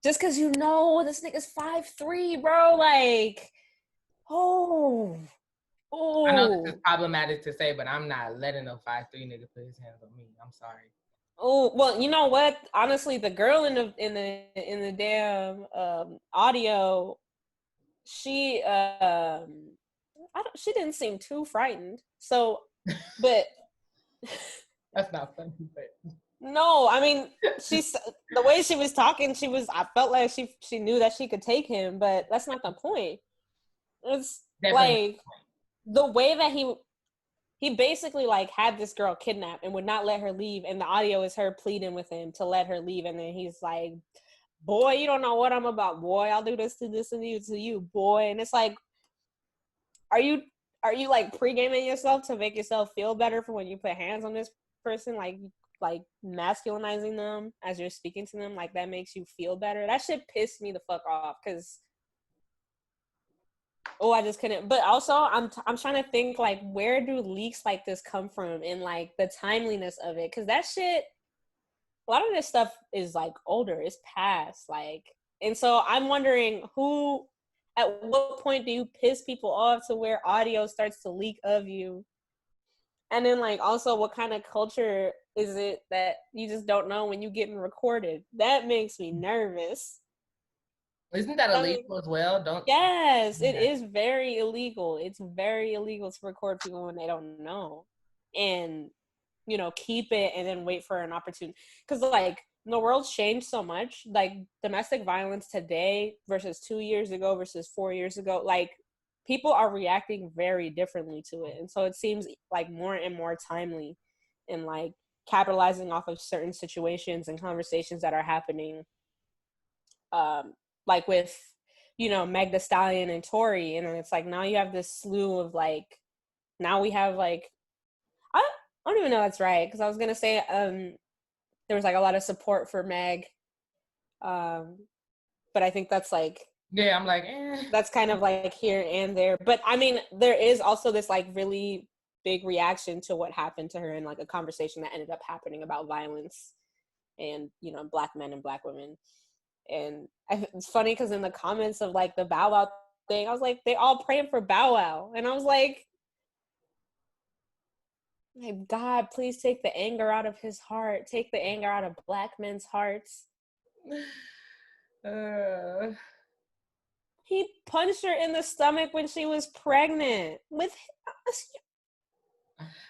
S2: just because you know this nigga's 5'3", bro, like, oh,
S4: I know this is
S2: oh.
S4: problematic to say, but I'm not letting no 5'3" nigga put his hands on me. I'm sorry.
S2: Oh, well, you know what? Honestly, the girl in the damn audio, she she didn't seem too frightened. So, but
S4: That's not funny, but
S2: no, I mean, she's the way she was talking. I felt like she knew that she could take him, but that's not the point. It's
S4: definitely.
S2: like the way that he basically like had this girl kidnapped and would not let her leave, and the audio is her pleading with him to let her leave, and then he's like, boy, you don't know what I'm about, boy, I'll do this and you to you, boy. And it's like, are you like pre-gaming yourself to make yourself feel better for when you put hands on this person, like masculinizing them as you're speaking to them, like that makes you feel better? That shit pissed me the fuck off, because I just couldn't. But also, I'm trying to think, like, where do leaks like this come from, and like the timeliness of it? Because that shit, a lot of this stuff is like older, it's past, like, and so I'm wondering who, at what point do you piss people off to where audio starts to leak of you? And then like also, what kind of culture is it that you just don't know when you getting recorded? That makes me nervous.
S4: Isn't that
S2: I mean,
S4: illegal as well? Don't.
S2: yes, it
S4: Yeah.
S2: is very illegal. It's very illegal to record people when they don't know, and keep it and then wait for an opportunity. Because like the world's changed so much. Like domestic violence today versus 2 years ago versus 4 years ago, like people are reacting very differently to it, and so it seems like more and more timely, and like capitalizing off of certain situations and conversations that are happening, like with Meg Thee Stallion and Tory, and then it's like now you have this slew of like, now we have like, I don't even know that's right, because I was gonna say there was like a lot of support for Meg, but I think that's like,
S4: Yeah, I'm like,
S2: that's kind of like here and there. But I mean, there is also this like really big reaction to what happened to her, in like a conversation that ended up happening about violence and Black men and Black women. And it's funny because in the comments of like the Bow Wow thing, I was like, they all praying for Bow Wow, and I was like, God, please take the anger out of his heart. Take the anger out of Black men's hearts. He punched her in the stomach when she was pregnant.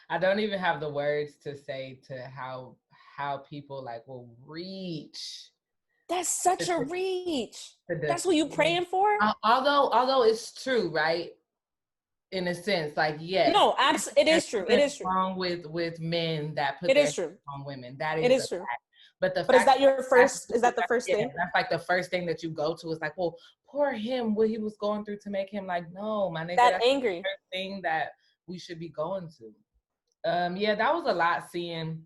S4: I don't even have the words to say to how people like will reach.
S2: That's such a reach. That's what you praying for?
S4: Although it's true, right? In a sense, like, yes.
S2: No, it is true. It is true.
S4: Wrong with men that put
S2: it
S4: their
S2: is true.
S4: on women. That is
S2: It is
S4: a
S2: true.
S4: fact. But the
S2: But is
S4: fact
S2: that your first? Is that the first thing?
S4: That's like the first thing that you go to is like, well, poor him, what he was going through to make him like, no, my nigga, that's
S2: angry.
S4: the first thing that we should be going to. Yeah, that was a lot seeing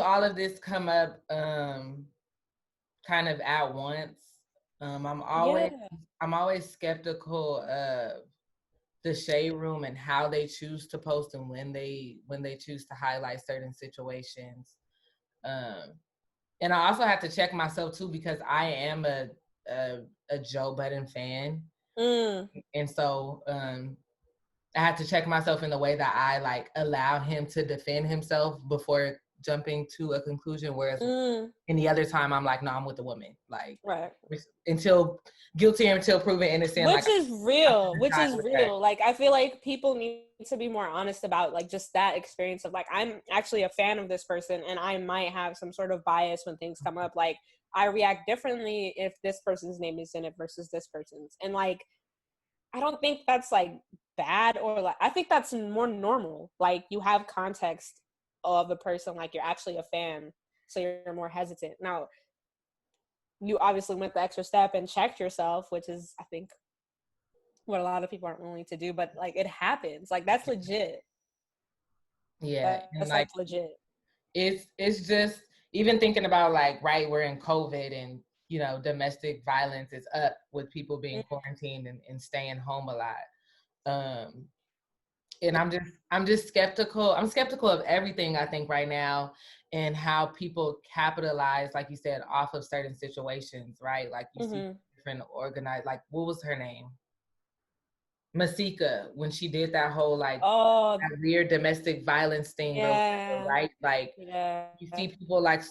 S4: all of this come up kind of at once. I'm always skeptical of the shade room and how they choose to post and when they choose to highlight certain situations. And I also have to check myself too, because I am a Joe Budden fan. And so I have to check myself in the way that I like allow him to defend himself before jumping to a conclusion, whereas any other time I'm like, no, I'm with the woman, like,
S2: right,
S4: until guilty until proven innocent,
S2: which
S4: like,
S2: is real. Like, I feel like people need to be more honest about like just that experience of like, I'm actually a fan of this person and I might have some sort of bias when things come up. Like, I react differently if this person's name is in it versus this person's, and like, I don't think that's like bad, or like, I think that's more normal. Like, you have context of the person, like you're actually a fan, so you're more hesitant. Now, you obviously went the extra step and checked yourself, which is, I think, what a lot of people aren't willing to do, but like it happens. Like that's legit.
S4: Yeah, and
S2: That's
S4: like
S2: like legit.
S4: it's just even thinking about like right, we're in COVID and you know domestic violence is up with people being quarantined and staying home a lot. Um, and I'm just skeptical. I'm skeptical of everything I think right now and how people capitalize, like you said, off of certain situations, right? Like you see different organized, like what was her name? Masika, when she did that whole like
S2: Oh,
S4: that weird domestic violence thing or whatever,
S2: yeah.
S4: right? Like
S2: Yeah.
S4: you see people like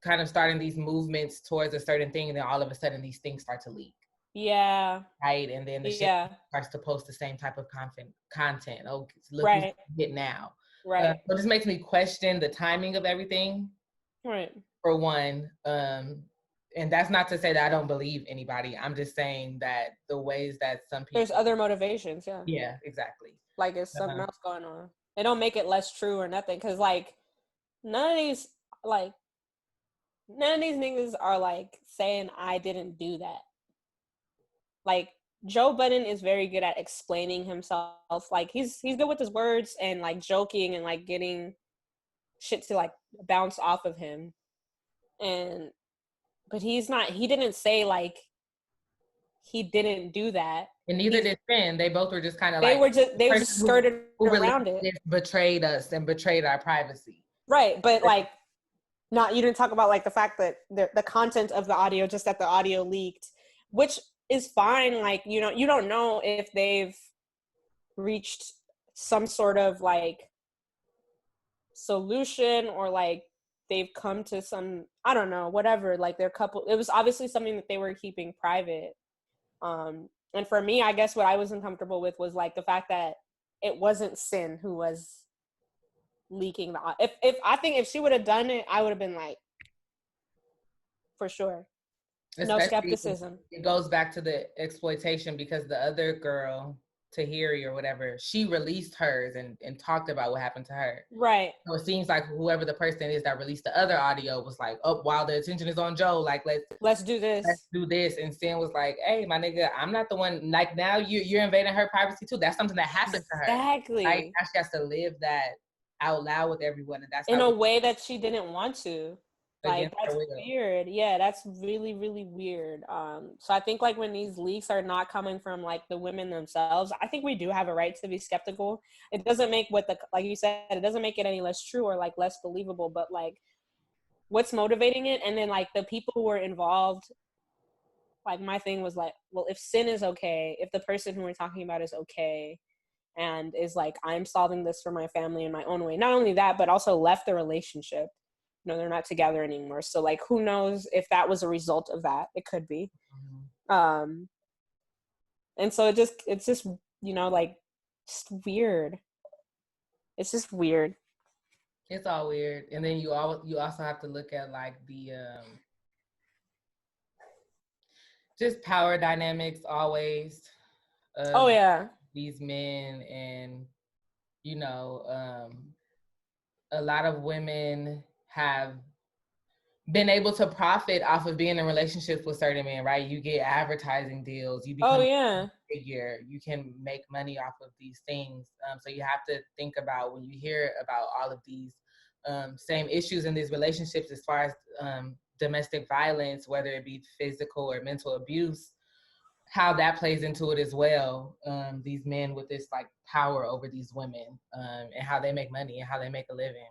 S4: kind of starting these movements towards a certain thing, and then all of a sudden these things start to leak.
S2: Yeah.
S4: Right, and then the shit
S2: Yeah.
S4: starts to post the same type of content. Oh, look who's
S2: Right.
S4: hit now.
S2: Right.
S4: So this makes me question the timing of everything.
S2: Right.
S4: For one, and that's not to say that I don't believe anybody. I'm just saying that the ways that some people.
S2: There's other motivations. Yeah.
S4: Yeah, exactly.
S2: Like it's something else going on. It don't make it less true or nothing. Cause like none of these niggas are like saying I didn't do that. Like Joe Budden is very good at explaining himself. Like he's good with his words and like joking and like getting shit to like bounce off of him. But he didn't say like he didn't do that.
S4: And neither did Finn. They both were just kind of
S2: They
S4: like
S2: were just skirted around it.
S4: Betrayed us and betrayed our privacy.
S2: Right, but like you didn't talk about like the fact that the content of the audio, just that the audio leaked, which is fine. Like, you know, you don't know if they've reached some sort of like solution or like they've come to some, I don't know, whatever, like their couple, it was obviously something that they were keeping private. And for me, I guess what I was uncomfortable with was like the fact that it wasn't Sin who was leaking the, if I think if she would have done it, I would have been like, for sure. No skepticism.
S4: It goes back to the exploitation because the other girl, Tahiri or whatever, she released hers and talked about what happened to her.
S2: Right.
S4: So it seems like whoever the person is that released the other audio was like, oh, while the attention is on Joe, like
S2: let's do this.
S4: Let's do this. And Sin was like, hey, my nigga, I'm not the one. Like now you're invading her privacy too. That's something that happened to her.
S2: Exactly.
S4: Right? Now she has to live that out loud with everyone, and that's
S2: in a way that she didn't want to. Like that's weird. Yeah, that's really, really weird. So I think like when these leaks are not coming from like the women themselves, I think we do have a right to be skeptical. It doesn't make like you said, it doesn't make it any less true or like less believable, but like what's motivating it, and then like the people who were involved. Like my thing was like, well, if Sin is okay, if the person who we're talking about is okay, and is like, I'm solving this for my family in my own way. Not only that, but also left the relationship. You know, they're not together anymore. So like, who knows if that was a result of that? It could be. And so it's just, you know, like just weird. It's just weird.
S4: It's all weird. And then you also have to look at like the just power dynamics always.
S2: Oh yeah.
S4: These men and you know, a lot of women have been able to profit off of being in relationships with certain men, right? You get advertising deals, you become a figure, you can make money off of these things. So you have to think about when you hear about all of these same issues in these relationships as far as domestic violence, whether it be physical or mental abuse, how that plays into it as well. These men with this like power over these women and how they make money and how they make a living.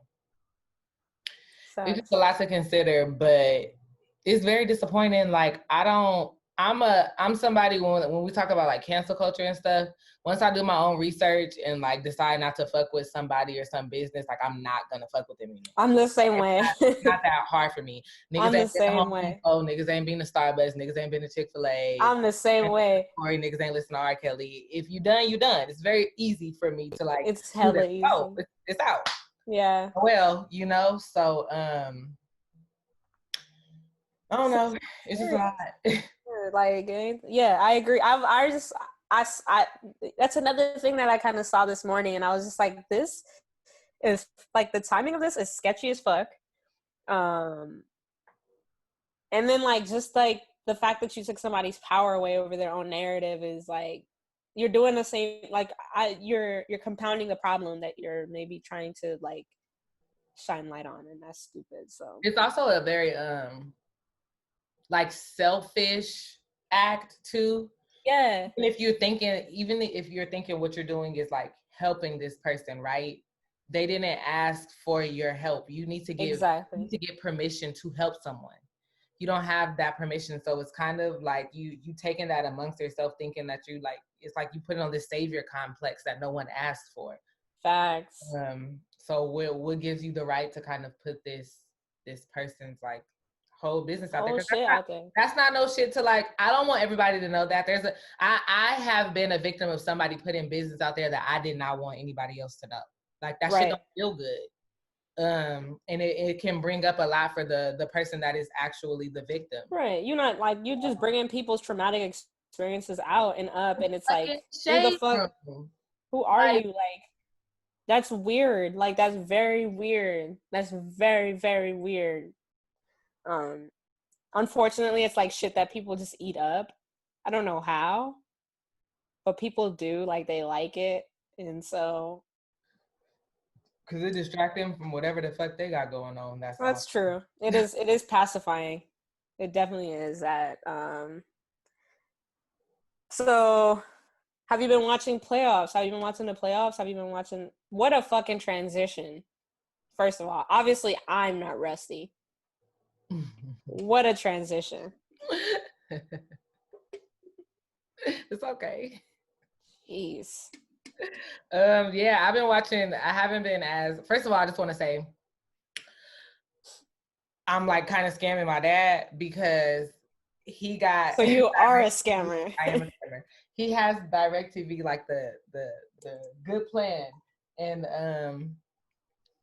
S4: It's just a lot to consider, but it's very disappointing. Like I'm somebody when we talk about like cancel culture and stuff, once I do my own research and like decide not to fuck with somebody or some business, like I'm not gonna fuck with them anymore.
S2: I'm the same way.
S4: It's not that hard for me. Niggas
S2: I'm the same way.
S4: Oh, niggas ain't been to Starbucks, nniggas ain't been to Chick-fil-A.
S2: I'm the same way.
S4: Or niggas ain't listen to R. Kelly. If you done, you done. It's very easy for me to like
S2: it's hella easy.
S4: Oh, it's out.
S2: Yeah.
S4: Well, you know, so I don't know. It's just a lot.
S2: Like, yeah, I agree. I that's another thing that I kind of saw this morning, and I was just like, this is like the timing of this is sketchy as fuck. And then like just like the fact that you took somebody's power away over their own narrative is like you're doing the same. Like you're compounding the problem that you're maybe trying to like shine light on, and that's stupid. So
S4: it's also a very like selfish act too.
S2: yeah,
S4: And if you're thinking, even if you're thinking what you're doing is like helping this person, right? They didn't ask for your help. You need to
S2: exactly.
S4: get permission to help someone. You don't have that permission, so it's kind of like you taking that amongst yourself, thinking that you like it's like you put it on this savior complex that no one asked for.
S2: Facts.
S4: So what gives you the right to kind of put this person's like whole business out there?
S2: Whole shit out there.
S4: That's not no shit to like. I don't want everybody to know that I have been a victim of somebody putting business out there that I did not want anybody else to know. Like that shit don't feel good. And it can bring up a lot for the person that is actually the victim.
S2: Right. You're not like you're just bringing people's traumatic experiences out and up, and it's like who the fuck? Who are you? Like that's weird. Like that's very weird. That's very very weird. Unfortunately, it's like shit that people just eat up. I don't know how, but people do. Like they like it, and so
S4: because it distracts them from whatever the fuck they got going on.
S2: That's true. It is pacifying. It definitely is that. So have you been watching playoffs? Have you been watching the playoffs? Have you been watching what a fucking transition? First of all, obviously I'm not rusty. What a transition.
S4: It's okay.
S2: Jeez.
S4: Yeah, I've been watching. I haven't been as. First of all, I just want to say, I'm like kind of scamming my dad because he got.
S2: So you are a scammer.
S4: I am a scammer. He has DirecTV, like the good plan, and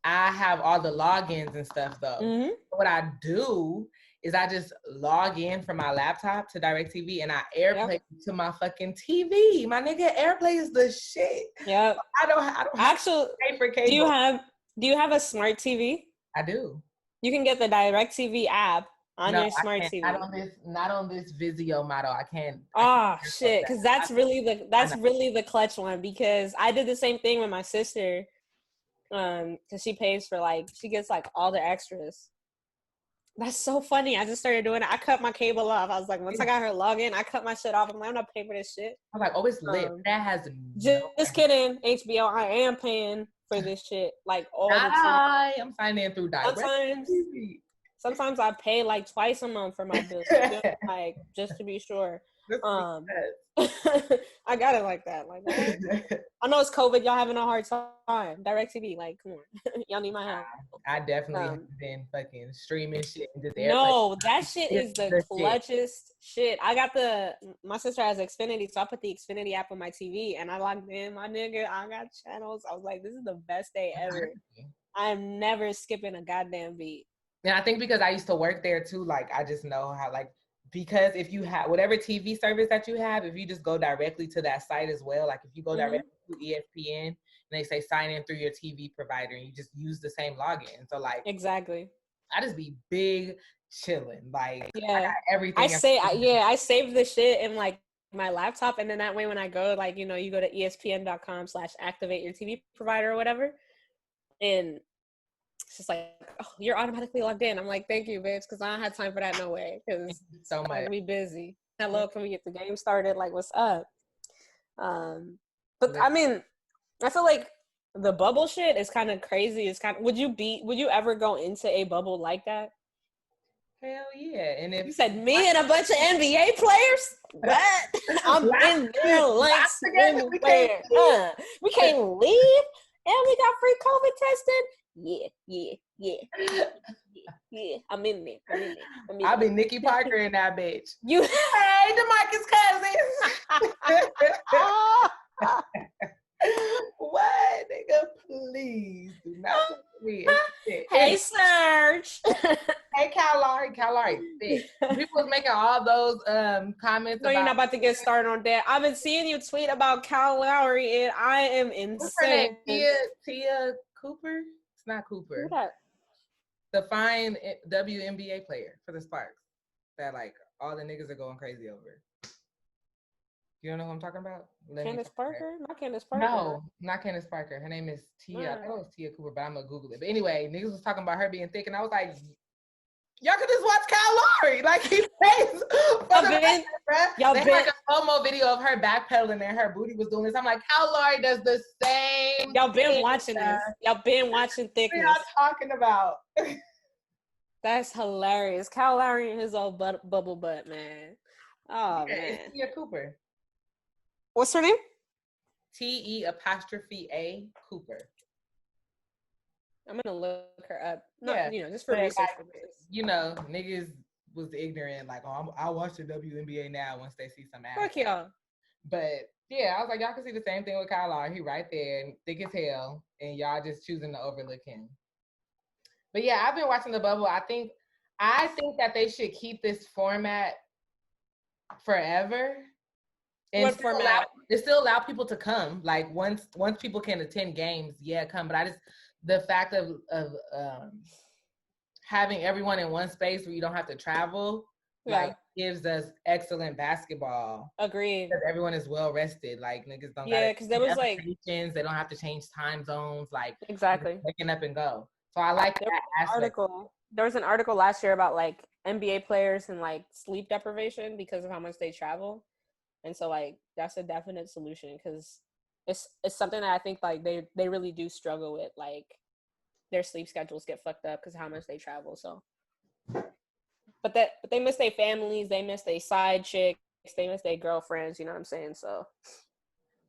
S4: I have all the logins and stuff though.
S2: Mm-hmm.
S4: What I do is I just log in from my laptop to DirecTV and I AirPlay to my fucking TV. My nigga, AirPlay is the shit.
S2: Yep.
S4: I don't
S2: actually
S4: pay for cable.
S2: Do you have a smart TV?
S4: I do.
S2: You can get the DirecTV app on your smart TV.
S4: Not on this Vizio model. I can't.
S2: Oh shit, because that's really the clutch one. Because I did the same thing with my sister, because she pays for she gets all the extras. That's so funny. I just started doing it. I cut my cable off. I was like, once I got her login, I cut my shit off. I'm like, I'm not paying for this shit.
S4: I'm like, oh, it's lit. That has
S2: just kidding. HBO, I am paying for this shit all the time.
S4: I'm signing in through DirecTV.
S2: Sometimes I pay twice a month for my bill, just to be sure. I got it like that. I know it's COVID. Y'all having a hard time. DirecTV, come on, y'all need my help.
S4: I definitely have been fucking streaming shit.
S2: No, that shit is the clutchest shit. I got my sister has Xfinity, so I put the Xfinity app on my TV, and I logged in. My nigga, I got channels. I was like, this is the best day ever. I am never skipping a goddamn beat.
S4: And I think because I used to work there too, I just know how because if you have whatever TV service that you have, if you just go directly to that site as well, if you go directly to ESPN and they say sign in through your TV provider and you just use the same login. So
S2: exactly.
S4: I just be big chilling. I got everything.
S2: I save the shit in my laptop, and then that way when I go, you go to ESPN.com/activate your TV provider or whatever, and it's just oh, you're automatically logged in. I'm like, thank you, bitch, because I don't have time for that no way. Because
S4: so much.
S2: I'm gonna be busy. Hello, can we get the game started? What's up? But I mean, I feel like the bubble shit is kind of crazy. It's would you ever go into a bubble like that?
S4: Hell yeah. And if
S2: you said me and a bunch of NBA players, what? I'm in there we can't leave, and we got free COVID testing. Yeah. I'm in there.
S4: I'll be Nikki Parker in that bitch.
S2: Hey,
S4: DeMarcus Cousins. What, nigga? Please do not put me.
S2: Hey, Saanjh.
S4: Hey, Cal Lowry. People was making all those comments.
S2: No, you're not about to get started on that. I've been seeing you tweet about Cal Lowry, and I am insane.
S4: Tia Cooper. It's not Cooper.
S2: Who's that?
S4: The fine WNBA player for the Sparks that all the niggas are going crazy over. You don't know who I'm talking about? Let me
S2: Candace
S4: find her.
S2: Parker? Not Candace Parker.
S4: No, not Candace Parker. Her name is Tia. I thought it was Tia Cooper, but I'm gonna Google it. But anyway, niggas was talking about her being thick, and I was like, y'all could just watch Kyle Lowry. Like, he pays for the record, bruh. They had like a slow-mo video of her backpedaling and her booty was doing this. I'm like, Kyle Lowry does the same.
S2: Y'all been watching this. Y'all been watching thickness.
S4: What are y'all talking about?
S2: That's hilarious. Kyle Lowry and his old bubble butt, man. Oh,
S4: yeah,
S2: man.
S4: It's Tia Cooper.
S2: What's her name?
S4: T-E-A Cooper.
S2: I'm gonna look her up. Not,
S4: Yeah,
S2: you know, just for research purposes.
S4: You know, niggas was ignorant, like, oh, I'll watch the WNBA now once they see some ass.
S2: Fuck y'all.
S4: But yeah, I was like, y'all can see the same thing with Kyle Lowry. He right there, thick as hell, and y'all just choosing to overlook him. But yeah, I've been watching the bubble. I think that they should keep this format forever. And
S2: what format?
S4: Still allow people to come. Like once people can attend games, yeah, come. But the fact of having everyone in one space where you don't have to travel, like, gives us excellent basketball.
S2: Agreed.
S4: Because everyone is well rested. Like, niggas don't.
S2: Yeah, because there was like
S4: they don't have to change time zones. Like,
S2: exactly.
S4: Waking up and go. So I like that aspect.
S2: There was an article last year about like NBA players and like sleep deprivation because of how much they travel. And so, like, that's a definite solution because it's something that I think, like, they really do struggle with. Like, their sleep schedules get fucked up because of how much they travel. So, but they miss their families, they miss their side chicks, they miss their girlfriends. You know what I'm saying? So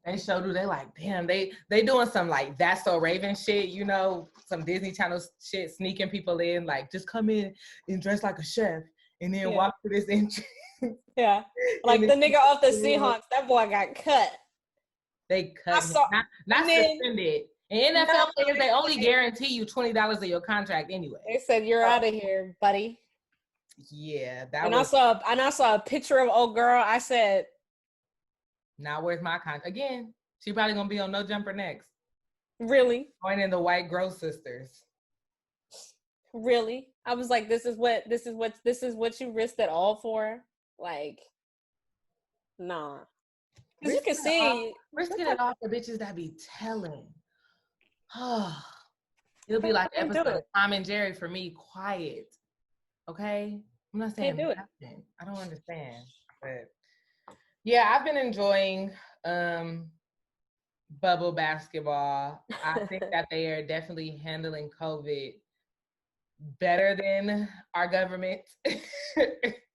S4: they sure do. They like, damn, they doing some like That's So Raven shit. You know, some Disney Channel shit, sneaking people in. Like, just come in and dress like a chef, and then walk through this entrance.
S2: Yeah, like the nigga off the Seahawks, that boy got cut.
S4: They cut him, not suspended. And NFL players, they only guarantee you $20 of your contract anyway.
S2: They said you're out of here, buddy.
S4: Yeah,
S2: I saw a picture of old girl. I said,
S4: now where's my contract? Again, she probably gonna be on No Jumper next.
S2: Really?
S4: Joining the White Gross Sisters.
S2: Really? I was like, this is what you risked it all for? Like, nah. Because you can see.
S4: Risking it all for bitches that be telling. It'll be like episode of Tom and Jerry for me, quiet. Okay? I'm not saying nothing. I don't understand. But yeah, I've been enjoying bubble basketball. I think that they are definitely handling COVID better than our government.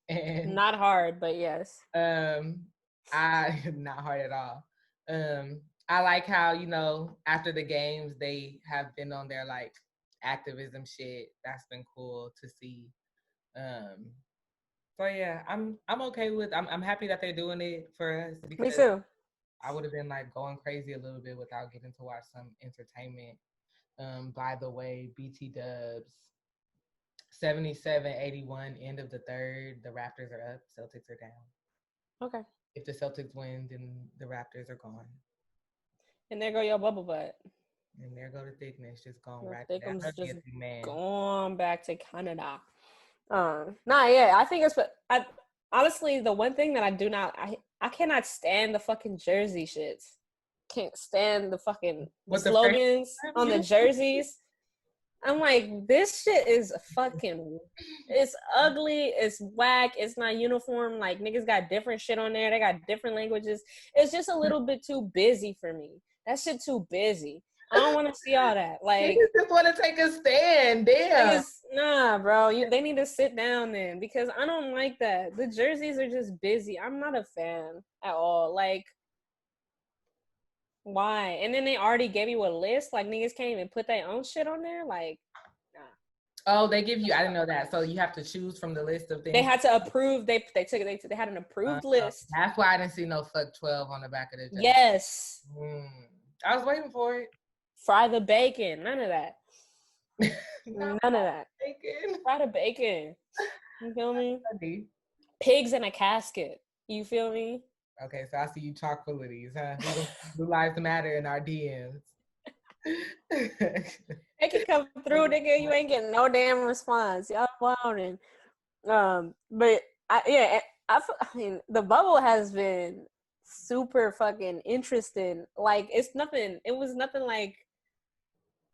S4: And
S2: not hard, but yes.
S4: Not hard at all. I like how, you know, after the games they have been on their like activism shit. That's been cool to see. So yeah, I'm okay with. I'm happy that they're doing it for us. Because
S2: me too.
S4: I would have been like going crazy a little bit without getting to watch some entertainment. By the way, BT Dubs 77-81, end of the third. The Raptors are up. Celtics are down.
S2: Okay.
S4: If the Celtics win, then the Raptors are gone.
S2: And there go your bubble butt.
S4: And there go the thickness, just gone right
S2: down. Just
S4: man.
S2: Going back to Canada. I think it's. Honestly, the one thing that I cannot stand the fucking jersey shits. Can't stand the fucking slogans on the jerseys. I'm like, this shit is fucking, it's ugly, it's whack, it's not uniform. Like, niggas got different shit on there. They got different languages. It's just a little bit too busy for me. That shit too busy. I don't want to see all that. Like,
S4: you just want to take a stand. Damn.
S2: Nah, bro. They need to sit down then because I don't like that. The jerseys are just busy. I'm not a fan at all. Like, why? And then they already gave you a list. Like, niggas can't even put their own shit on there. Like, nah.
S4: Oh, they give you. I didn't know that. So you have to choose from the list of things.
S2: They had to approve. They had an approved list.
S4: That's why I didn't see no fuck 12 on the back of the jersey.
S2: Yes.
S4: I was waiting for it.
S2: Fry the bacon. None of that. None of that.
S4: Bacon.
S2: Fry the bacon. You feel me? Pigs in a casket. You feel me?
S4: Okay, so I see you chocolate-ies, huh? Blue Lives Matter in our DMs.
S2: They can come through, nigga. You ain't getting no damn response. Y'all clowning. But I mean, the bubble has been super fucking interesting. Like it was nothing like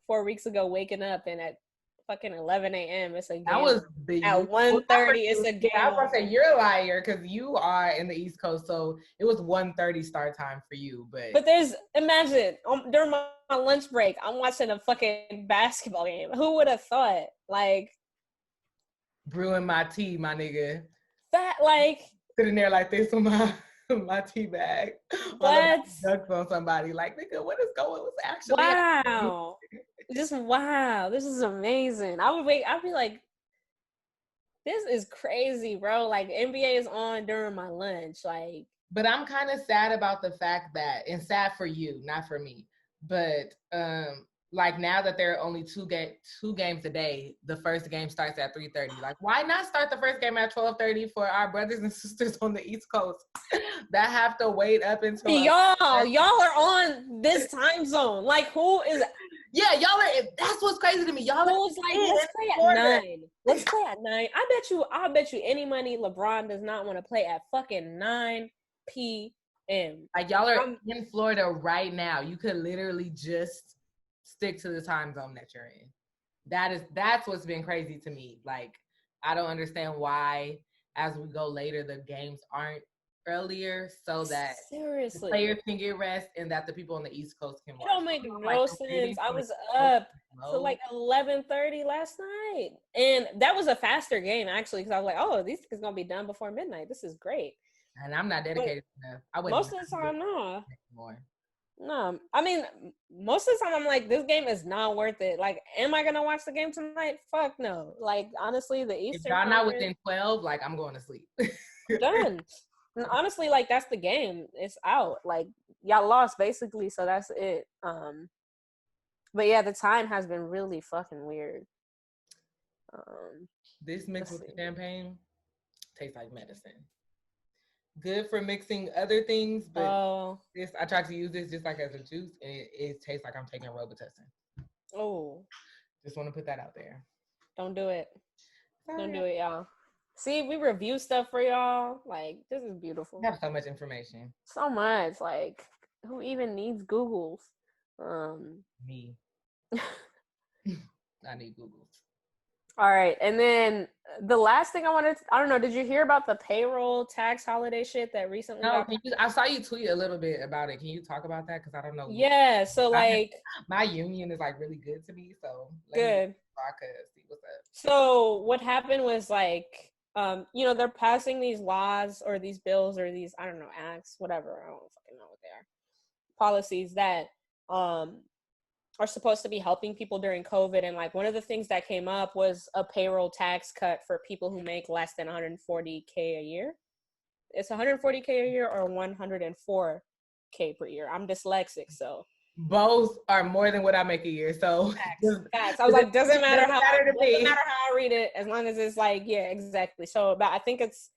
S2: 4 weeks ago waking up and at fucking 11 a.m. it's a
S4: That
S2: game.
S4: was the
S2: At 1:30 it's a game.
S4: I was gonna say you're a liar because you are in the East Coast, so it was 1:30 start time for you.
S2: But imagine during my lunch break, I'm watching a fucking basketball game. Who would have thought? Like
S4: brewing my tea, my nigga.
S2: that, like
S4: Sitting there like this on my tea bag.
S2: what?
S4: Ducks on somebody. Like, nigga, what is going? What's actually happening?
S2: Wow. Just wow. This is amazing. I'd be like, this is crazy, bro. Like NBA is on during my lunch. Like,
S4: but I'm kind of sad about the fact that, and sad for you, not for me. But like now that there are only two games a day, the first game starts at 3:30. Like, why not start the first game at 12:30 for our brothers and sisters on the East Coast that have to wait up until
S2: y'all are on this time zone. Like, who is?
S4: Yeah, y'all are. That's what's crazy to me. Y'all
S2: who's like, let's play at 9. Let's play at 9. I'll bet you any money LeBron does not want to play at fucking 9 p.m.
S4: Like y'all are in Florida right now. You could literally just stick to the time zone that you're in. That's what's been crazy to me. Like, I don't understand why as we go later the games aren't earlier so that
S2: seriously
S4: the players can get rest and that the people on the East Coast can watch.
S2: It don't make no sense. I was up till like 11:30 last night, and that was a faster game actually because I was like, oh, these is gonna be done before midnight. This is great.
S4: And I'm not dedicated enough. I would
S2: most of the time, no.
S4: More.
S2: No, I mean, most of the time I'm like, this game is not worth it. Like, am I gonna watch the game tonight? Fuck no. Like, honestly, the Eastern.
S4: If y'all not within 12, like I'm going to sleep.
S2: Done. And honestly, like that's the game. It's out. Like y'all lost basically, so that's it. But yeah, the time has been really fucking weird.
S4: This mixed with the champagne tastes like medicine. Good for mixing other things, but this I tried to use this just like as a juice, and it tastes like I'm taking Robitussin.
S2: Oh,
S4: just want to put that out there.
S2: Don't do it. Don't do it, y'all. See, we review stuff for y'all. Like, this is beautiful.
S4: We have so much information.
S2: So much. Like, who even needs Googles?
S4: Me. I need Googles.
S2: All right. And then the last thing I don't know, did you hear about the payroll tax holiday shit that recently
S4: I saw you tweet a little bit about it. Can you talk about that? Because I don't know.
S2: Yeah, so like
S4: my union is like really good to me, so
S2: good.
S4: I could see what's up.
S2: So what happened was like they're passing these laws or these bills or these, I don't know, acts, whatever. I don't fucking know what they are. Policies that are supposed to be helping people during COVID. And like one of the things that came up was a payroll tax cut for people who make less than 140K a year. It's 140K a year or 104K per year. I'm dyslexic, so.
S4: Both are more than what I make a year. So
S2: facts. I was like, doesn't matter how I read it, as long as it's like, yeah, exactly. So about, I think it's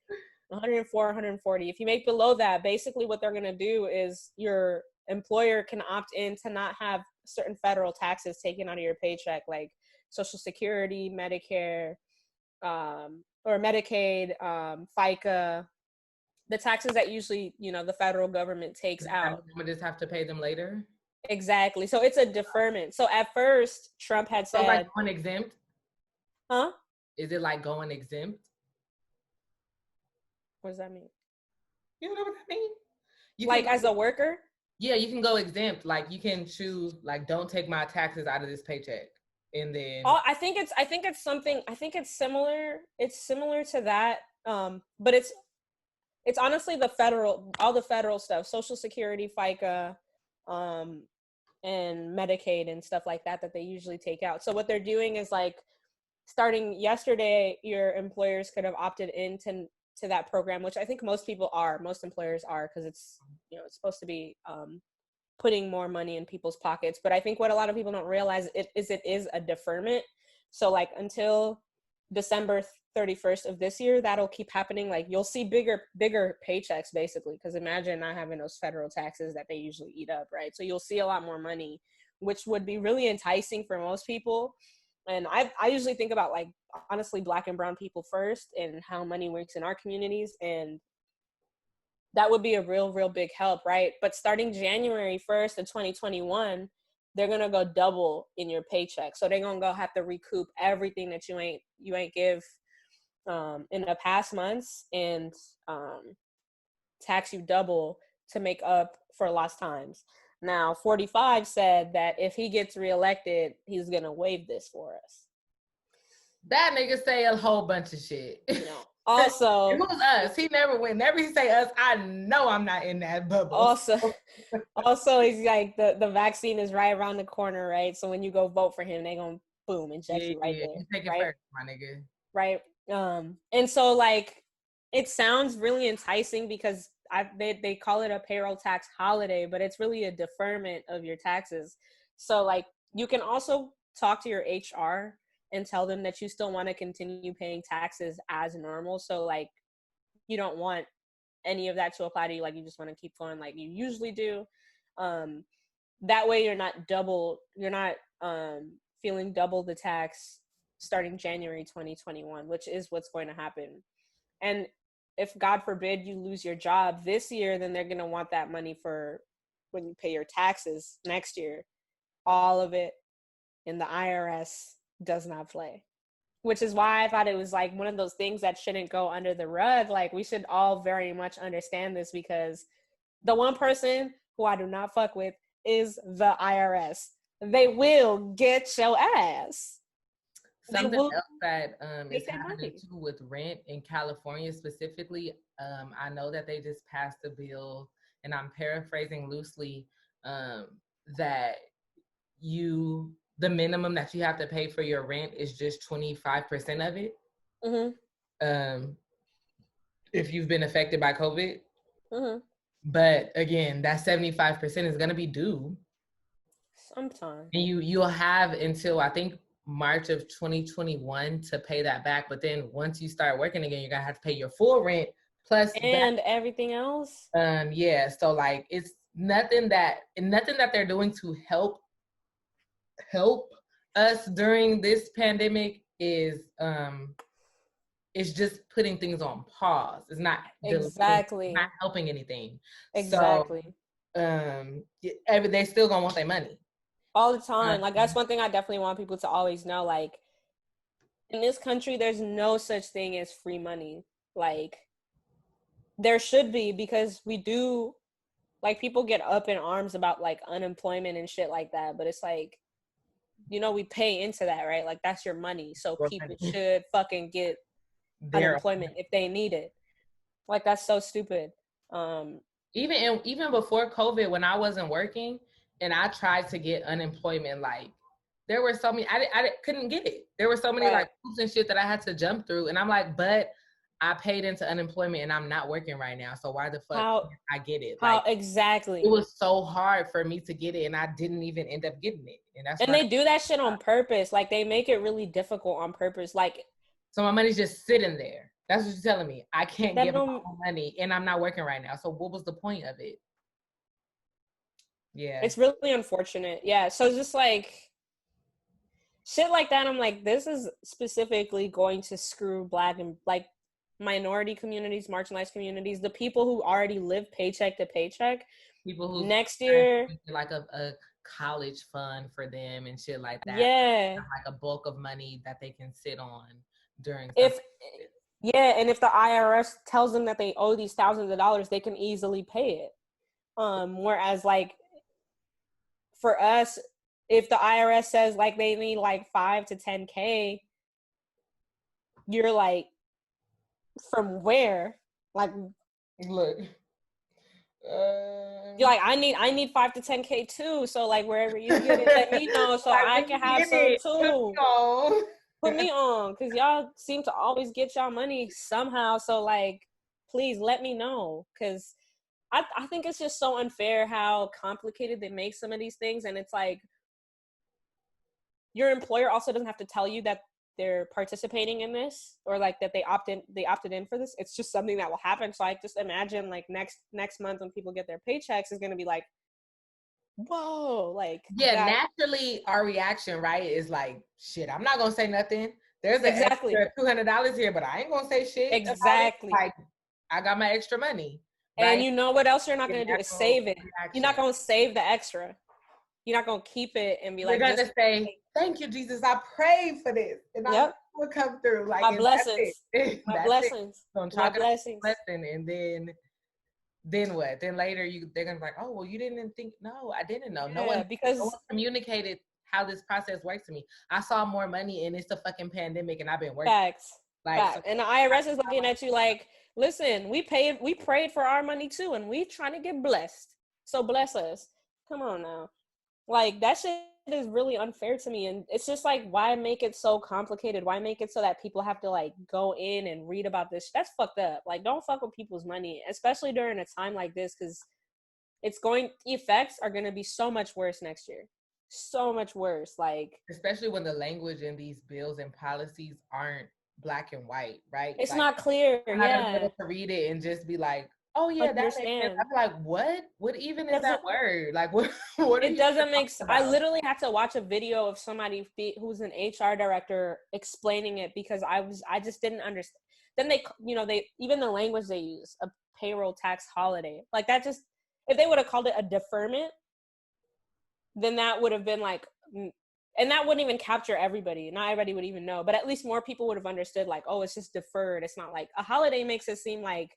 S2: 104, 140. If you make below that, basically what they're gonna do is your employer can opt in to not have certain federal taxes taken out of your paycheck, like Social Security, Medicare, or Medicaid, FICA, the taxes that usually, the federal government takes out.
S4: We just have to pay them later.
S2: Exactly. So it's a deferment. So at first, Trump had said,
S4: like going exempt.
S2: Huh?
S4: Is it like going exempt?
S2: What does that mean?
S4: You know what that means?
S2: Like as a worker?
S4: Yeah, you can go exempt. Like you can choose, like, don't take my taxes out of this paycheck, and then.
S2: Oh, I think it's something. I think it's similar. It's similar to that. But it's honestly all the federal stuff, Social Security, FICA, and Medicaid and stuff like that they usually take out. So what they're doing is like, starting yesterday, your employers could have opted into that program, which I think most employers are, because it's it's supposed to be putting more money in people's pockets. But I think what a lot of people don't realize it is a deferment. So like until December 31st of this year, that'll keep happening. Like you'll see bigger paychecks basically, because imagine not having those federal taxes that they usually eat up, right? So you'll see a lot more money, which would be really enticing for most people. And I usually think about, like, honestly, Black and brown people first and how money works in our communities. And that would be a real big help, right? But starting January 1st of 2021, they're gonna go double in your paycheck. So they're gonna go have to recoup everything that you ain't give in the past months, and tax you double to make up for lost times. Now, 45 said that if he gets reelected, he's gonna waive this for us.
S4: That nigga say a whole bunch of shit.
S2: You know. Also,
S4: who's us? He never went. Whenever he say us, I know I'm not in that bubble.
S2: Also, he's like the vaccine is right around the corner, right? So when you go vote for him, they gonna boom inject you right there.
S4: You take it
S2: right?
S4: first, my nigga.
S2: Right. And so like it sounds really enticing because they call it a payroll tax holiday, but it's really a deferment of your taxes. So like you can also talk to your HR and tell them that you still want to continue paying taxes as normal. So like you don't want any of that to apply to you. Like you just want to keep going like you usually do. That way you're not feeling double the tax starting January 2021, which is what's going to happen. And if God forbid you lose your job this year, then they're going to want that money for when you pay your taxes next year. All of it in the IRS does not play, which is why I thought it was like one of those things that shouldn't go under the rug. Like we should all very much understand this, because the one person who I do not fuck with is the IRS. They will get your ass.
S4: Something else that is happening too with rent in California specifically. I know that they just passed a bill, and I'm paraphrasing loosely, that the minimum that you have to pay for your rent is just 25% of it. Mm-hmm. If you've been affected by COVID. Mm-hmm. But again, that 75% is going to be due
S2: sometime.
S4: And you'll have until I think March of 2021 to pay that back. But then once you start working again, you're going to have to pay your full rent plus
S2: everything else.
S4: Yeah. So like it's nothing that they're doing to help us during this pandemic is it's just putting things on pause. It's not
S2: exactly
S4: not helping anything.
S2: Exactly.
S4: So they still gonna want their money
S2: all the time. Like that's one thing I definitely want people to always know. Like in this country, there's no such thing as free money. Like there should be, because we do, like people get up in arms about like unemployment and shit like that, but it's like, you know, we pay into that, right? Like that's your money. So people should fucking get unemployment if they need it. Like that's so stupid.
S4: Even before COVID, when I wasn't working and I tried to get unemployment, like there were so many, I couldn't get it. There were so many like hoops and shit that I had to jump through. And I'm like, but I paid into unemployment and I'm not working right now. So why the fuck can't I get it?
S2: Like, exactly.
S4: It was so hard for me to get it and I didn't even end up getting it.
S2: And they do that shit on purpose. Like they make it really difficult on purpose. Like,
S4: so my money's just sitting there. That's what you're telling me. I can't give my money and I'm not working right now. So what was the point of it? Yeah.
S2: It's really unfortunate. Yeah. So just like shit like that, I'm like, this is specifically going to screw Black and like minority communities, marginalized communities, the people who already live paycheck to paycheck.
S4: People who
S2: next year
S4: like a college fund for them and shit like that.
S2: Yeah.
S4: Like a bulk of money that they can sit on during
S2: and if the IRS tells them that they owe these thousands of dollars, they can easily pay it. Whereas like for us, if the IRS says like they need like 5 to 10K, you're like, from where? Like,
S4: look,
S2: you're like, I need 5 to 10K too. So like wherever you get it, let me know so I can have some too. Put me on, because y'all seem to always get y'all money somehow. So like, please let me know, because I think it's just so unfair how complicated they make some of these things. And it's like, your employer also doesn't have to tell you that they're participating in this or like that they opted in for this. It's just something that will happen. So I just imagine like next month when people get their paychecks is going to be like, whoa, like
S4: naturally our reaction, right, is like, shit, I'm not gonna say nothing. There's an extra $200 here, but I ain't gonna say shit.
S2: Exactly.
S4: Like, I got my extra money.
S2: And
S4: right?
S2: you know what else you're not
S4: Your
S2: going to do is
S4: natural
S2: save it. You're
S4: reaction.
S2: not going to save the extra. You're not going to keep it and be
S4: You're
S2: like, just
S4: gonna say, "Thank you, Jesus. I prayed for this, and I know
S2: yep,
S4: it will come through." Like,
S2: my
S4: and that's it.
S2: blessings, my
S4: That's it.
S2: blessings,
S4: So I'm
S2: my
S4: talking
S2: blessings.
S4: lesson, and then what? Then later they're gonna be like, "Oh, well, you didn't think." No, I didn't know. No
S2: Yeah,
S4: one
S2: because
S4: communicated how this process works to me. I saw more money, and it's a fucking pandemic, and I've been working.
S2: facts,
S4: Like, so
S2: fact. And the IRS is looking at you like, listen, we prayed for our money too, and we trying to get blessed. So bless us. Come on now. Like, that shit is really unfair to me. And it's just like, why make it so complicated? Why make it so that people have to like go in and read about this? That's fucked up. Like, don't fuck with people's money, especially during a time like this, because the effects are going to be so much worse next year. So much worse. Like,
S4: especially when the language in these bills and policies aren't black and white, right?
S2: it's
S4: Like,
S2: not clear.
S4: I'm not gonna be
S2: Yeah.
S4: able to read it and just be like, "Oh yeah, that makes sense."
S2: Understand.
S4: I'm like, "What? What even is that
S2: Doesn't
S4: word? Like, what? What are
S2: it
S4: you even
S2: doesn't make
S4: talking
S2: I
S4: about?"
S2: literally had to watch a video of somebody who's an HR director explaining it because I just didn't understand. Then they even the language they use, a payroll tax holiday, like that, just if they would have called it a deferment, then that would have been like, and that wouldn't even capture everybody. Not everybody would even know, but at least more people would have understood, like, oh, it's just deferred. It's not like a holiday. Makes it seem like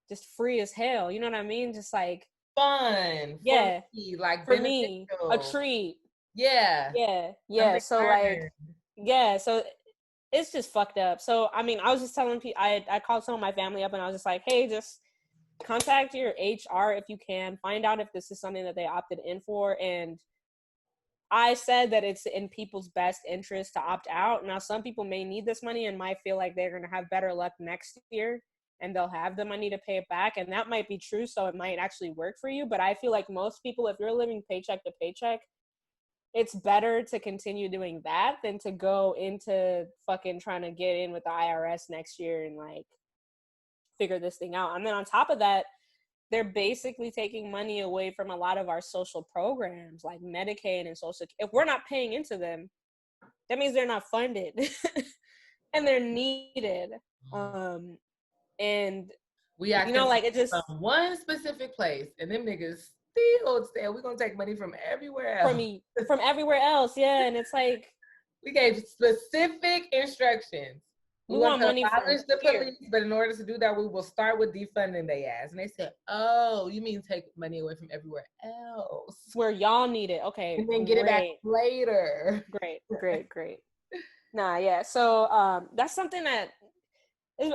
S2: just free as hell, you know what I mean? Just like,
S4: Fun for
S2: yeah,
S4: me, like
S2: for me, a
S4: beneficial.
S2: treat.
S4: Yeah,
S2: Yeah.
S4: something
S2: So like,
S4: learned.
S2: yeah, so it's just fucked up. So I mean, I was just telling people, I called some of my family up and I was just like, hey, just contact your HR if you can, find out if this is something that they opted in for. And I said that it's in people's best interest to opt out. Now, some people may need this money and might feel like they're going to have better luck next year and they'll have the money to pay it back. And that might be true. So it might actually work for you. But I feel like most people, if you're living paycheck to paycheck, it's better to continue doing that than to go into fucking trying to get in with the IRS next year and like figure this thing out. And then on top of that, they're basically taking money away from a lot of our social programs like Medicaid and social. If we're not paying into them, that means they're not funded and they're needed. And
S4: We asking
S2: like it just
S4: from one specific place, and them niggas still say we're gonna take money from everywhere else.
S2: from everywhere else. Yeah. And it's like,
S4: We gave specific instructions. We
S2: we
S4: want
S2: want
S4: to
S2: money from
S4: abolish the
S2: here.
S4: police, but in order to do that, we will start with defunding their ass. And they said, "Oh, you mean take money away from everywhere else,
S2: Where y'all need it. Okay,
S4: and then get it back
S2: great.
S4: later?"
S2: Great. Nah, yeah. So that's something that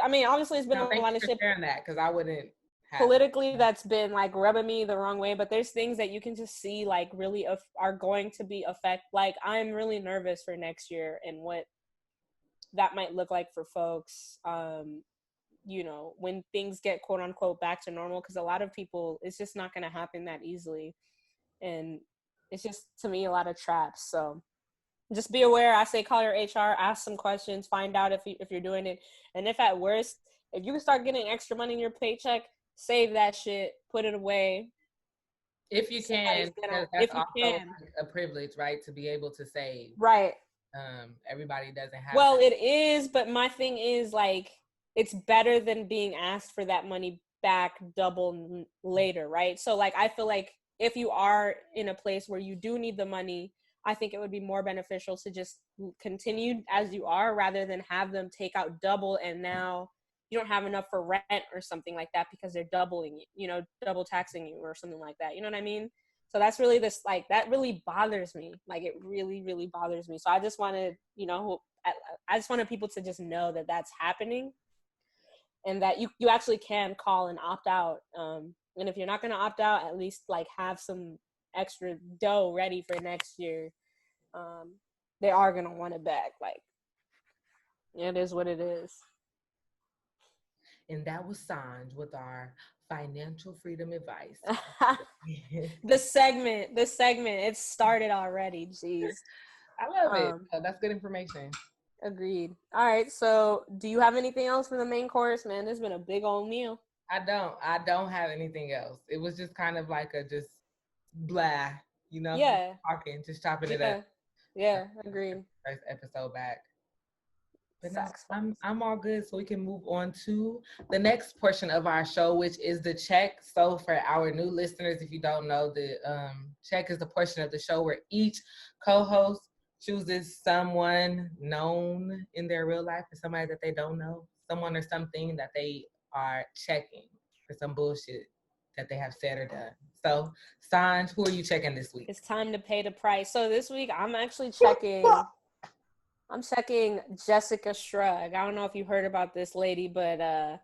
S2: I mean, obviously it's been
S4: No,
S2: a
S4: thank
S2: lot
S4: you
S2: of
S4: for
S2: shit
S4: sharing that, because I wouldn't have.
S2: politically that's been like rubbing me the wrong way, but there's things that you can just see like really are going to be like I'm really nervous for next year and what that might look like for folks, when things get quote unquote back to normal, because a lot of people, it's just not going to happen that easily, and it's just, to me, a lot of traps. So just be aware. I say call your HR, ask some questions, find out if you're doing it, and if at worst, if you can start getting extra money in your paycheck, save that shit, put it away.
S4: If you can, because that's
S2: If you
S4: also
S2: can,
S4: a privilege, right? To be able to save.
S2: right.
S4: Everybody doesn't have.
S2: Well,
S4: that.
S2: it is, but my thing is like, it's better than being asked for that money back double later, right? So like, I feel like if you are in a place where you do need the money, I think it would be more beneficial to just continue as you are rather than have them take out double and now you don't have enough for rent or something like that because they're doubling double taxing you or something like that. You know what I mean? So that's really that really bothers me. Like, it really, really bothers me. So I just wanted, I just wanted people to just know that that's happening and that you actually can call and opt out. And if you're not going to opt out, at least like have some extra dough ready for next year. They are going to want it back. Like, it is what it is.
S4: And that was Saanjh with our financial freedom advice.
S2: The segment, it started already. Jeez.
S4: I love it. Oh, that's good information.
S2: Agreed. All right. So do you have anything else for the main course, man? It's been a big old meal.
S4: I don't have anything else. It was just kind of like a just blah,
S2: Yeah.
S4: talking, just chopping it up.
S2: Yeah. Agreed.
S4: First episode back. But no,
S2: Facts.
S4: I'm all good. So we can move on to the next portion of our show, which is the check. So for our new listeners, if you don't know, the check is the portion of the show where each co-host chooses someone known in their real life or somebody that they don't know, someone or something that they are checking for some bullshit that they have said or done. So, Saanjh, who are you checking this week?
S2: It's time to pay the price. So this week I'm actually checking Jessica Shrug. I don't know if you heard about this lady, but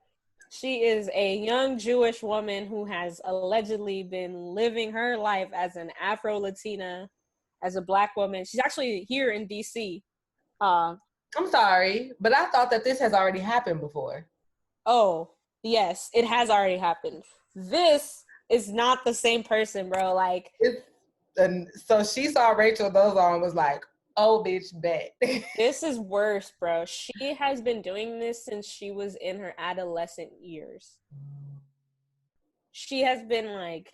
S2: she is a young Jewish woman who has allegedly been living her life as an Afro-Latina, as a Black woman. She's actually here in DC.
S4: I'm sorry, but I thought that this has already happened before.
S2: Oh, yes, it has already happened. This is not the same person, bro. Like,
S4: and so she saw Rachel Dolezal and was like, "Oh, bitch, bet."
S2: this is worse, bro. She has been doing this since she was in her adolescent years. She has been like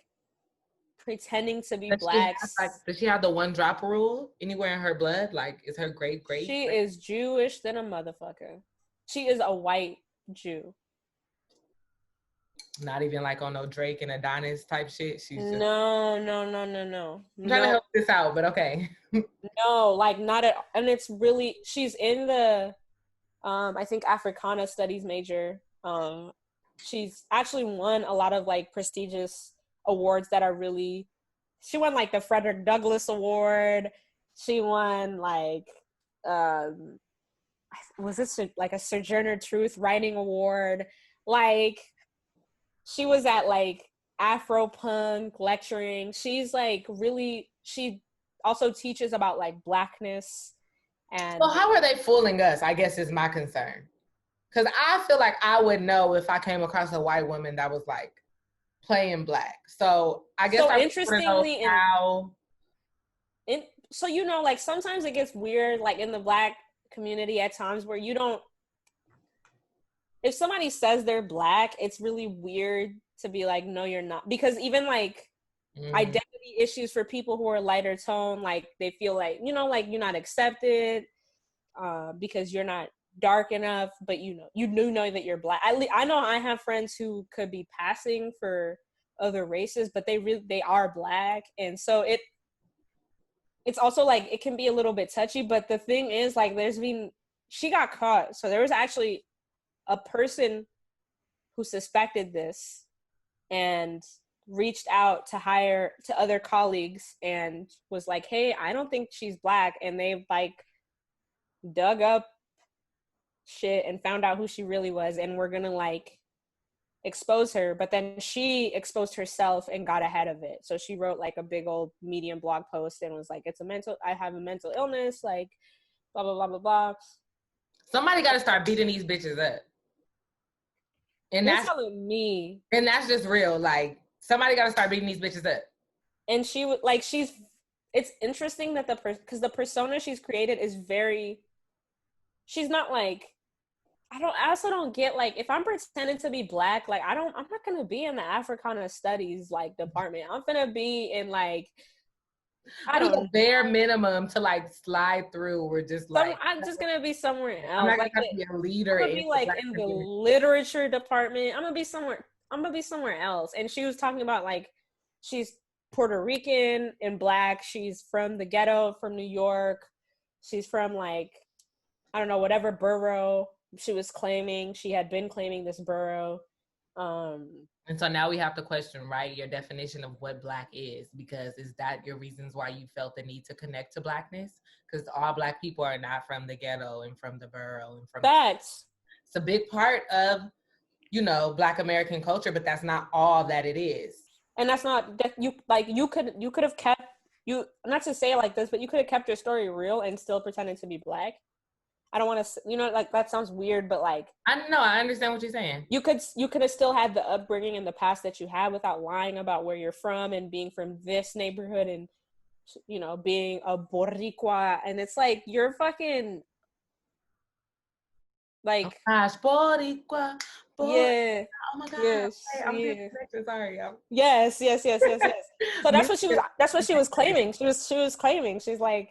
S2: pretending to be Black.
S4: Does she have the one drop rule anywhere in her blood? Like, is her great?
S2: She is Jewish than a motherfucker. She is a white Jew.
S4: Not even like on no Drake and Adonis type shit. She's just...
S2: No.
S4: I'm trying to help this out, but okay.
S2: No, like not at, and it's really, she's in the I think Africana studies major. She's actually won a lot of like prestigious awards that are really, she won like the Frederick Douglass Award. She won like was this like a Sojourner Truth Writing Award? Like, she was at like Afro punk lecturing. She's like really, she also teaches about like Blackness. And
S4: so how are they fooling us, I guess, is my concern. Because I feel like I would know if I came across a white woman that was like playing Black. So I guess I
S2: interestingly, so you know, like sometimes it gets weird, like in the Black community at times where you don't, if somebody says they're Black, it's really weird to be like, no, you're not. Because even like identity issues for people who are lighter tone, like they feel like, you know, like you're not accepted because you're not dark enough, but you do know that you're Black. I know I have friends who could be passing for other races, but they are Black. And so it's also like, it can be a little bit touchy, but the thing is like, she got caught. So there was actually a person who suspected this and reached out to other colleagues and was like, hey, I don't think she's Black. And they like dug up shit and found out who she really was, and we're gonna like expose her. But then she exposed herself and got ahead of it. So she wrote like a big old Medium blog post and was like, I have a mental illness, like blah blah blah blah blah.
S4: Somebody got to start beating these bitches up. And
S2: that's telling me.
S4: And that's just real. Like, somebody got to start beating these bitches up.
S2: And she would like, it's interesting that because the persona she's created is very, she's not like, I also don't get, like, if I'm pretending to be Black, like, I'm not gonna be in the Africana studies like department. I'm gonna be in like, I don't know,
S4: bare minimum to like slide through. We're just like,
S2: I'm just gonna be somewhere else.
S4: I'm not
S2: like,
S4: gonna be a leader.
S2: I'm gonna be like in the literature department. I'm gonna be somewhere else. And she was talking about like, she's Puerto Rican and Black. She's from the ghetto from New York. She's from like, I don't know, whatever borough she was claiming. She had been claiming this borough.
S4: And so now we have to question, right, your definition of what Black is, because is that your reasons why you felt the need to connect to Blackness? Because all Black people are not from the ghetto and from the borough and from
S2: that's
S4: it's a big part of, you know, Black American culture, but that's not all that it is.
S2: And that's not that you could have kept, not to say it like this, but you could have kept your story real and still pretended to be Black. I don't want to, you know, like that sounds weird, but like,
S4: I know, I understand what you're saying.
S2: You could have still had the upbringing in the past that you had without lying about where you're from and being from this neighborhood and, you know, being a Boricua. And it's like, you're fucking like,
S4: oh gosh, Boricua.
S2: Yeah.
S4: Oh my God.
S2: Yes.
S4: Hey, I'm sorry.
S2: Yes. So that's what she was claiming. She was claiming. She's like,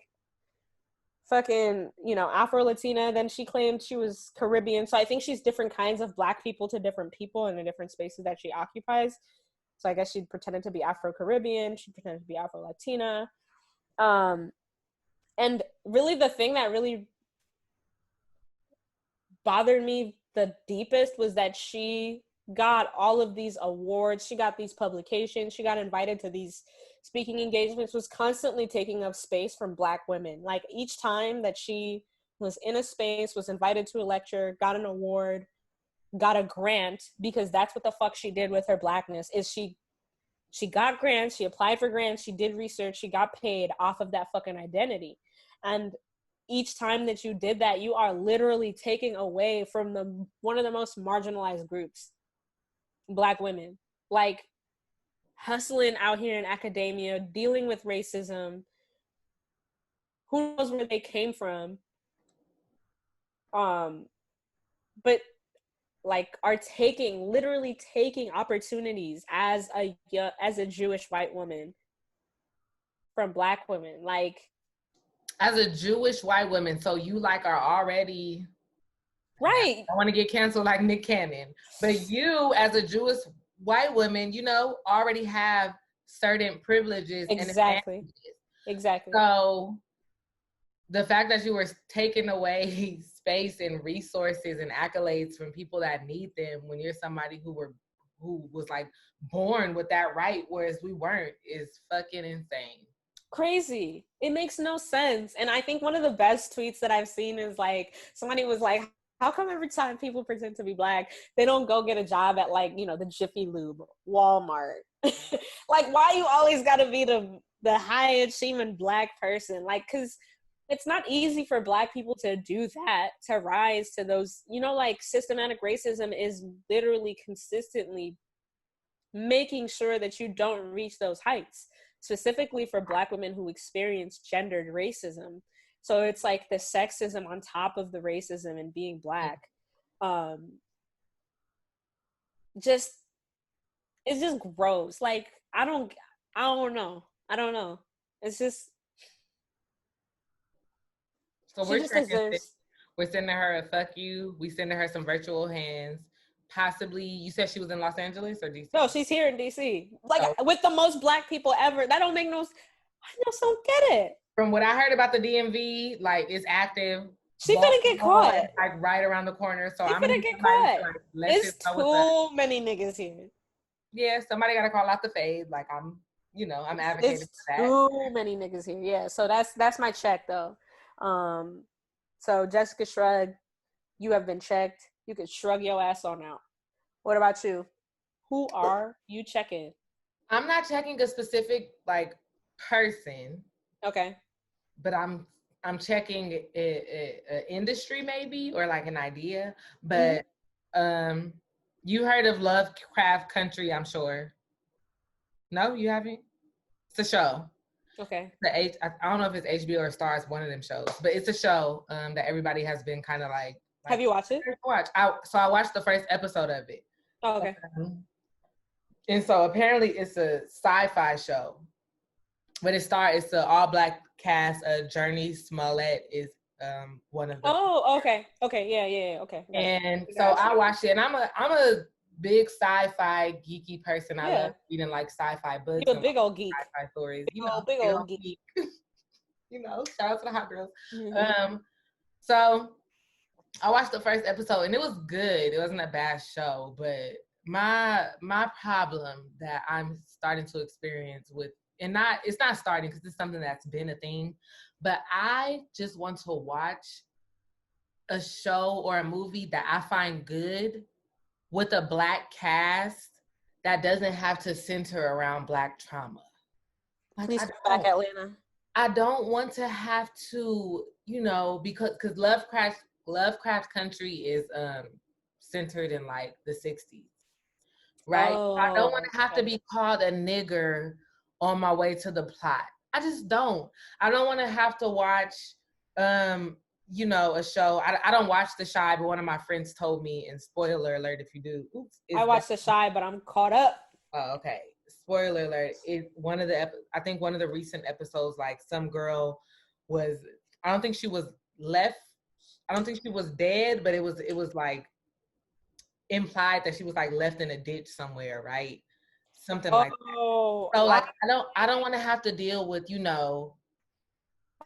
S2: fucking, Afro-Latina. Then she claimed she was Caribbean. So I think she's different kinds of Black people to different people in the different spaces that she occupies. So I guess she pretended to be Afro-Caribbean. She pretended to be Afro-Latina. And really the thing that really bothered me the deepest was that she got all of these awards. She got these publications. She got invited to these speaking engagements, was constantly taking up space from Black women. Like each time that she was in a space, was invited to a lecture, got an award, got a grant, because that's what the fuck she did with her Blackness, is she got grants, she applied for grants, she did research, she got paid off of that fucking identity. And each time that you did that, you are literally taking away from one of the most marginalized groups, Black women, like hustling out here in academia, dealing with racism. Who knows where they came from? But like are literally taking opportunities as a Jewish white woman from Black women, like
S4: as a Jewish white woman. So you like are already
S2: right.
S4: I want to get canceled like Nick Cannon, but you as a Jewish white woman, already have certain privileges
S2: Exactly.
S4: and advantages.
S2: Exactly.
S4: So the fact that you were taking away space and resources and accolades from people that need them when you're somebody who was like born with that right, whereas we weren't, is fucking insane.
S2: Crazy. It makes no sense. And I think one of the best tweets that I've seen is like somebody was like, how come every time people pretend to be Black, they don't go get a job at like, the Jiffy Lube, Walmart? Like, why you always gotta be the high achieving Black person? Like, cause it's not easy for Black people to do that, to rise to those, like systematic racism is literally consistently making sure that you don't reach those heights, specifically for Black women who experience gendered racism. So it's like the sexism on top of the racism and being Black. It's just gross. Like, I don't know. It's just,
S4: so we're sending her a fuck you. We sending her some virtual hands. Possibly, you said she was in Los Angeles or DC?
S2: No, she's here in DC. Like, with the most Black people ever. That don't make no. I just don't get it.
S4: From what I heard about the DMV, like it's active.
S2: She finna get caught.
S4: Like right around the corner. So I'm
S2: gonna get caught.
S4: Like,
S2: it's too many niggas here.
S4: Yeah, somebody gotta call out the fade. Like I'm advocating for that.
S2: Too many niggas here. Yeah. So that's my check though. So Jessica Shrug, you have been checked. You can shrug your ass on out. What about you? Who are you checking?
S4: I'm not checking a specific like person.
S2: Okay.
S4: But I'm checking an industry maybe, or like an idea. But you heard of Lovecraft Country, I'm sure. No, you haven't? It's a show.
S2: Okay.
S4: I don't know if it's HBO or Starz, one of them shows, but it's a show that everybody has been kind of like.
S2: Have you watched it?
S4: I watched the first episode of it.
S2: Oh, okay.
S4: And so apparently it's a sci-fi show. But it's an all-Black cast. Journey Smollett is one of them.
S2: Oh, okay. Yeah. Okay.
S4: And so I watched it, and I'm a big sci-fi geeky person. I love reading like sci-fi books.
S2: You're a big old geek.
S4: Sci-fi stories.
S2: Big old geek.
S4: Shout out to the hot girls. So I watched the first episode, and it was good. It wasn't a bad show, but my problem that I'm starting to experience with, it's not starting because it's something that's been a thing, but I just want to watch a show or a movie that I find good with a Black cast that doesn't have to center around Black trauma. Like,
S2: please come back, Atlanta.
S4: I don't want to have to, because Lovecraft Country is centered in like the 60s, right?
S2: Oh,
S4: I don't want to have to be called a nigger on my way to the plot. I just don't. I don't want to have to watch, a show. I don't watch The Chi, but one of my friends told me, and spoiler alert if you do.
S2: I watched The Chi, but I'm caught up.
S4: Oh, okay. Spoiler alert. I think one of the recent episodes, like some girl was, I don't think she was left. I don't think she was dead, but it was like implied that she was like left in a ditch somewhere, right? Something like that.
S2: Oh,
S4: So like I don't want to have to deal with,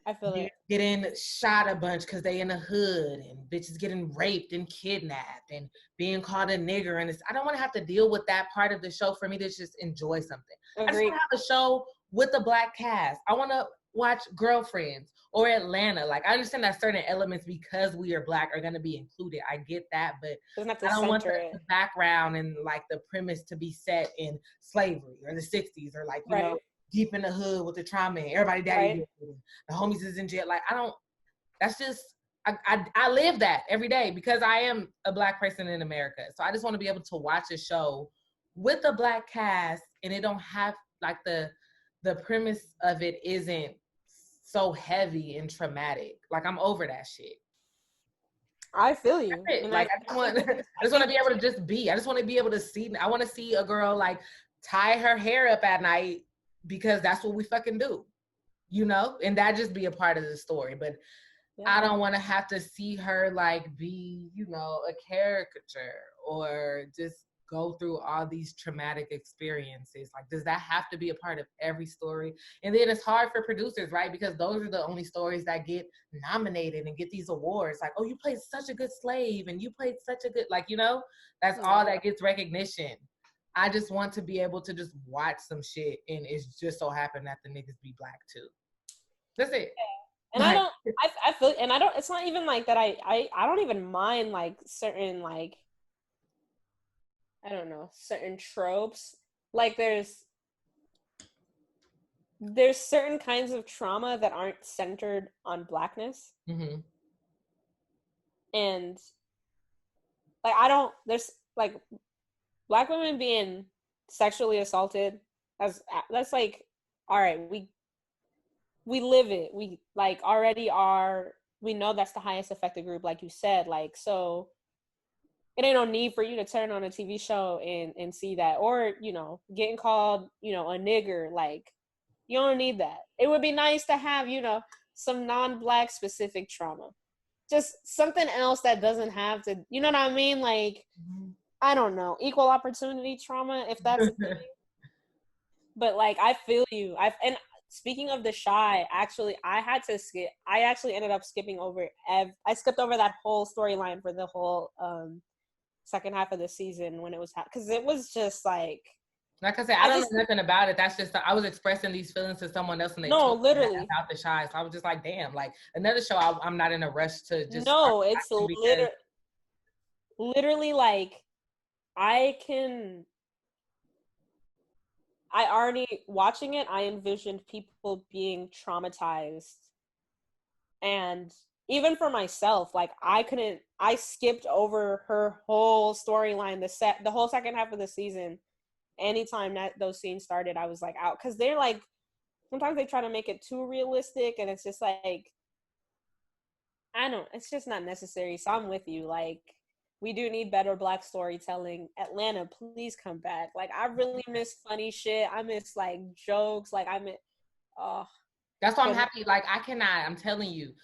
S2: I feel it.
S4: getting shot a bunch because they in the hood and bitches getting raped and kidnapped and being called a nigger, and I don't want to have to deal with that part of the show for me to just enjoy something. I just want to have a show with a black cast. I want to watch Girlfriends or Atlanta. Like, I understand that certain elements, because we are black, are going to be included. I get that, but
S2: Doesn't have to
S4: I don't want
S2: center
S4: the
S2: it.
S4: background and like the premise to be set in slavery or the 60s, or like,
S2: Right.
S4: deep in the hood with the trauma and everybody daddy,
S2: Right.
S4: the homies is in jail. Like, that's just, I live that every day because I am a black person in America. So I just want to be able to watch a show with a black cast, and it don't have like the premise of it isn't so heavy and traumatic. Like, I'm over that shit.
S2: I feel you.
S4: And like, I just want to be able to just be. I just want to be able to see. I want to see a girl like tie her hair up at night because that's what we fucking do, and that just be a part of the story. But yeah. I don't want to have to see her like be, a caricature or just go through all these traumatic experiences. Like, does that have to be a part of every story? And then it's hard for producers, right? Because those are the only stories that get nominated and get these awards. Like, oh, you played such a good slave and you played such a good, like, that's all that gets recognition. I just want to be able to just watch some shit, and it's just so happened that the niggas be black too. That's it.
S2: And like, I feel, and I don't, it's not even like that. I don't even mind like certain, like, I don't know, certain tropes. Like there's certain kinds of trauma that aren't centered on blackness. Mm-hmm. And like, there's like black women being sexually assaulted, that's like, all right, we live it. We like already we know that's the highest affected group, like you said. Like, so it ain't no need for you to turn on a TV show and see that, or, getting called, a nigger. Like, you don't need that. It would be nice to have, some non-black specific trauma. Just something else that doesn't have to, you know what I mean? Like, I don't know, equal opportunity trauma, if that's a thing. But like, I feel you. And speaking of the Shy, actually, I actually ended up skipping over I skipped over that whole storyline for the whole second half of the season when it was because it was just like
S4: I said, I don't know nothing about it. That's just, I was expressing these feelings to someone else, and they told me about the Shy. So I was just like, damn, like another show. I'm not in a rush to just.
S2: No, it's literally like I already watching it. I envisioned people being traumatized, and even for myself, like I skipped over her whole storyline, the whole second half of the season. Anytime that those scenes started, I was like out, because they're like, sometimes they try to make it too realistic, and it's just like, it's just not necessary. So I'm with you. Like, we do need better black storytelling. Atlanta, please come back. Like, I really miss funny shit. I miss like jokes. Like,
S4: that's why I'm happy. Like, I'm telling you,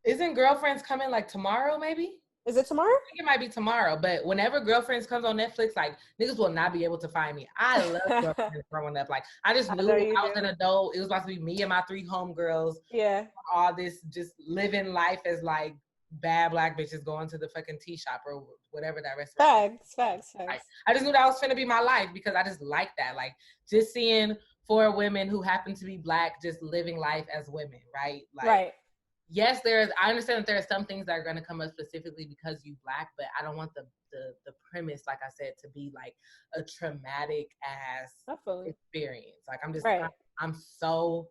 S4: isn't Girlfriends coming like tomorrow, maybe?
S2: Is it tomorrow?
S4: I think it might be tomorrow, but whenever Girlfriends comes on Netflix, like, niggas will not be able to find me. I love Girlfriends growing up. Like, I just knew I was an adult. It was about to be me and my 3 homegirls.
S2: Yeah.
S4: All this just living life as like bad black bitches going to the fucking tea shop or whatever that restaurant.
S2: Facts.
S4: I just knew that was finna be my life because I just like that. Like, just seeing 4 women who happen to be black just living life as women, right? Like,
S2: right.
S4: Yes, I understand that there are some things that are going to come up specifically because you black, but I don't want the premise, like I said, to be like a traumatic ass experience. Like, I'm just, I'm so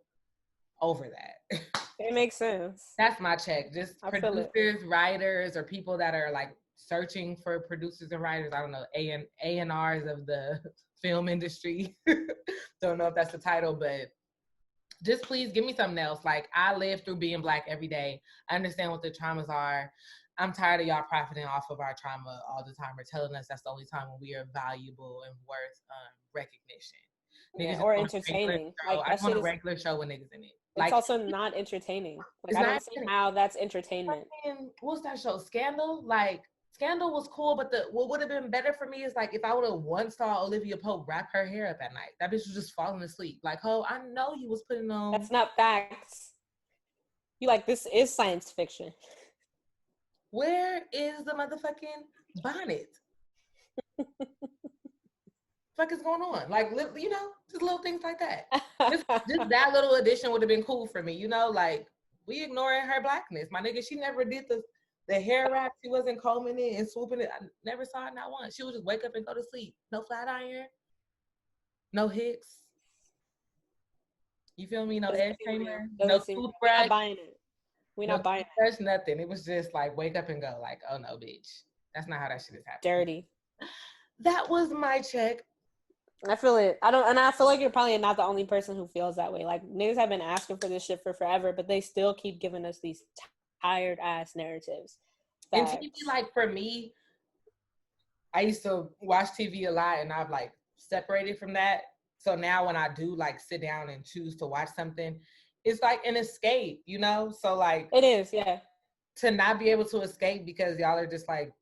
S4: over that.
S2: It makes sense.
S4: That's my check. Just producers, writers, or people that are like searching for producers and writers. I don't know, A&Rs of the film industry. Don't know if that's the title, but just please give me something else. Like, I live through being black every day. I understand what the traumas are. I'm tired of y'all profiting off of our trauma all the time or telling us that's the only time when we are valuable and worth recognition.
S2: Yeah,
S4: Niggas just
S2: or
S4: want a regular
S2: entertaining.
S4: show.
S2: Like
S4: I
S2: that
S4: just want
S2: shit
S4: a
S2: is.
S4: regular show with niggas in it.
S2: It's
S4: Like,
S2: also not entertaining. Like
S4: it's
S2: I
S4: not
S2: don't see how that's entertainment.
S4: what's that show? Scandal? Like, Scandal was cool, but what would have been better for me is like if I would have once saw Olivia Pope wrap her hair up at night. That bitch was just falling asleep. Like, oh, I know you was putting on.
S2: That's not facts. You like this is science fiction.
S4: Where is the motherfucking bonnet? Fuck is going on? Like, you know, just little things like that. Just that little addition would have been cool for me. You know, like we ignoring her blackness. My nigga, she never did the hair wrap. She wasn't combing it and swooping it. I never saw it not once. She would just wake up and go to sleep. No flat iron, no hicks. You feel me? No edge tamer, no
S2: We're
S4: toothbrush.
S2: not buying it. We're not buying
S4: it. Nothing. It was just like wake up and go. Like, oh no, bitch. That's not how that shit is happening.
S2: Dirty.
S4: That was my check.
S2: I feel it. I feel like you're probably not the only person who feels that way. Like niggas have been asking for this shit for forever, but they still keep giving us these tired ass narratives.
S4: And TV, like for me, I used to watch TV a lot, and I've like separated from that. So now when I do like sit down and choose to watch something, it's like an escape, you know? So like
S2: it is, yeah.
S4: To not be able to escape because y'all are just like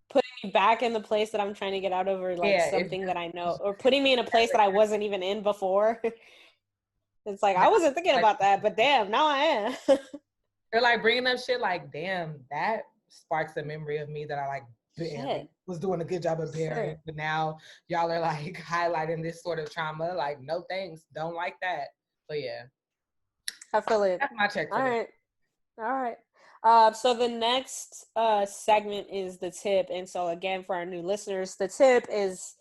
S2: putting me back in the place that I'm trying to get out of, or like something that I know, or putting me in a place that I wasn't even in before. It's like I wasn't thinking about that, but damn, now I am.
S4: They're like bringing up shit like, damn, that sparks a memory of me that I like was doing a good job of bearing. But now y'all are like highlighting this sort of trauma. Like, no thanks, don't like that. But yeah,
S2: I feel it.
S4: That's my check.
S2: All right. So the next segment is the tip. And so again, for our new listeners, the tip is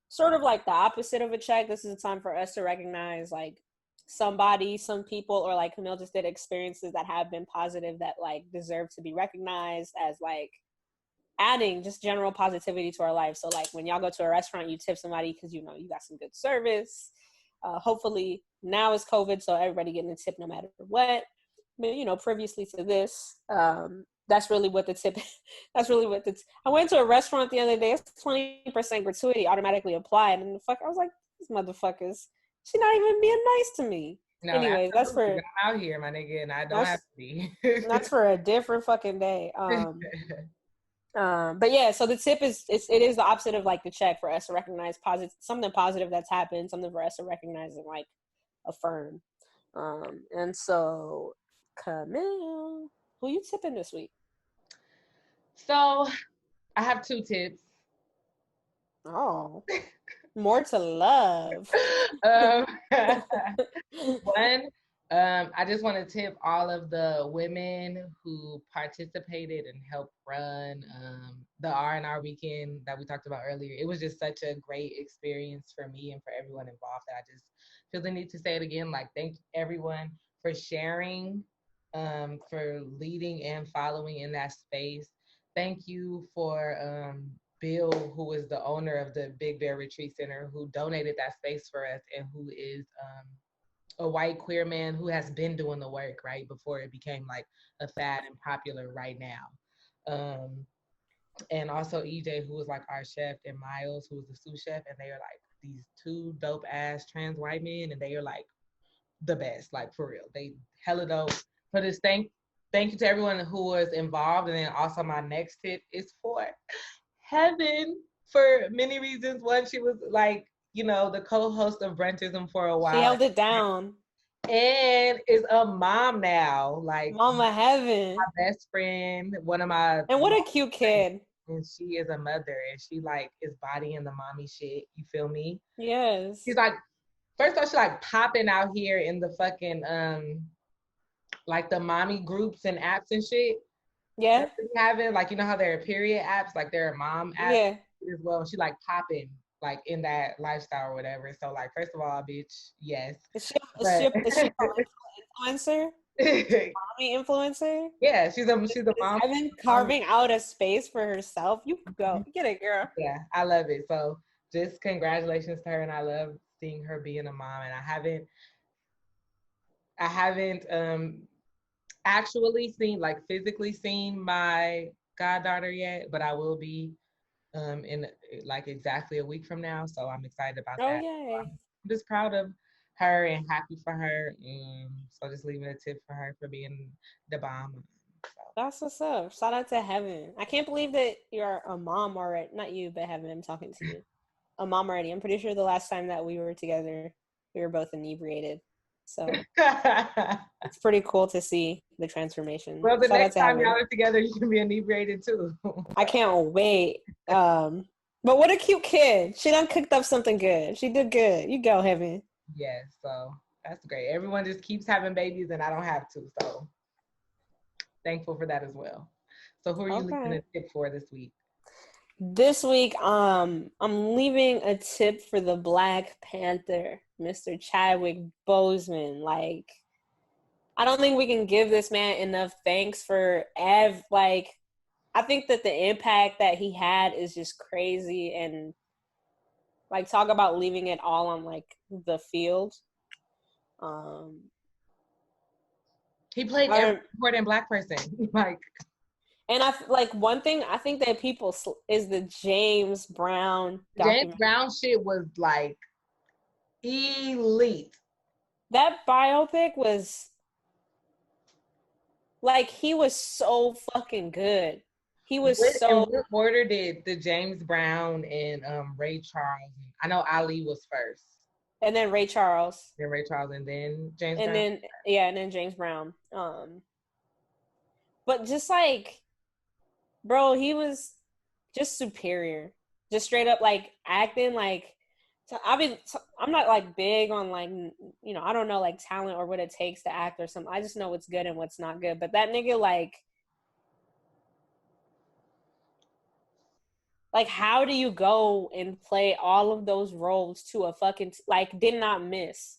S2: sort of like the opposite of a check. This is a time for us to recognize like somebody, some people, or like Camille just did experiences that have been positive that like deserve to be recognized as like adding just general positivity to our life. So like when y'all go to a restaurant, you tip somebody because you know you got some good service. Hopefully now is COVID, so everybody getting a tip no matter what. But you know, previously to this, that's really what the tip. I went to a restaurant the other day. It's 20% gratuity automatically applied, and I was like, these motherfuckers. She's not even being nice to me. No, anyways, that's for
S4: I'm out here, my nigga, and I don't have to be.
S2: That's for a different fucking day. But yeah, so the tip is it is the opposite of like the check for us to recognize something positive that's happened, something for us to recognize and like affirm. And so Camille, who you tipping this week?
S4: So I have 2 tips.
S2: Oh, more to love.
S4: One, I just want to tip all of the women who participated and helped run the R&R weekend that we talked about earlier. It was just such a great experience for me and for everyone involved that I just feel the need to say it again. Like, thank everyone for sharing, for leading and following in that space. Thank you for Bill, who is the owner of the Big Bear Retreat Center, who donated that space for us and who is a white queer man who has been doing the work, right, before it became like a fad and popular right now. And also EJ, who was like our chef, and Miles, who was the sous chef, and they are like these 2 dope ass trans white men, and they are like the best, like for real. They hella dope. For this, thank you to everyone who was involved. And then also my next tip is for Heaven for many reasons. One, she was like, you know, the co-host of Brunchism for a while.
S2: She held it down.
S4: And is a mom now. Like
S2: Mama Heaven.
S4: My best friend, one of my
S2: And what a cute kid.
S4: And she is a mother and she like is bodying the mommy shit. You feel me?
S2: Yes.
S4: She's like, first of all, she's like popping out here in the fucking like the mommy groups and apps and shit.
S2: Yeah.
S4: Having like, you know how there are period apps, like there are mom apps as well. She like popping like in that lifestyle or whatever. So like, first of all, bitch, yes.
S2: Is she an influencer? Mommy influencer?
S4: Yeah, she's a mom.
S2: I've been carving out a space for herself. You go get it, girl.
S4: Yeah, I love it. So just congratulations to her, and I love seeing her being a mom. And I haven't actually seen, like physically seen my goddaughter yet, but I will be in like exactly a week from now. So I'm excited about
S2: Oh
S4: that.
S2: yay.
S4: I'm just proud of her and happy for her. So just leaving a tip for her for being the bomb. So.
S2: That's what's up. Shout out to Heaven. I can't believe that you're a mom already. Not you, but Heaven, I'm talking to you. A mom already. I'm pretty sure the last time that we were together, we were both inebriated. So it's pretty cool to see the transformation.
S4: Well, the
S2: Shout out
S4: next
S2: to
S4: time y'all
S2: Heaven.
S4: are together, you can be inebriated too.
S2: I can't wait. But what a cute kid. She done cooked up something good. She did good. You go, Heaven.
S4: Yes, so that's great. Everyone just keeps having babies, and I don't have to. So thankful for that as well. So who are you leaving
S2: Okay.
S4: a tip for this week?
S2: This week, I'm leaving a tip for the Black Panther, Mr. Chadwick Boseman. Like, I don't think we can give this man enough thanks for like, I think that the impact that he had is just crazy, and like talk about leaving it all on like the field. Um,
S4: He played every
S2: I,
S4: important Black person. Like
S2: and like one thing I think that people is the James Brown
S4: James
S2: documentary.
S4: Brown shit was like elite.
S2: That biopic was like he was so fucking good. He was
S4: In
S2: so,
S4: what order did the James Brown and Ray Charles? I know Ali was first,
S2: and then Ray Charles,
S4: then Ray Charles, and then James
S2: and
S4: Brown.
S2: then yeah, and then James Brown. But just like, bro, he was just superior, just straight up like acting like. So I'm not like big on like I don't know like talent or what it takes to act or something. I just know what's good and what's not good. But that nigga like how do you go and play all of those roles to a fucking like did not miss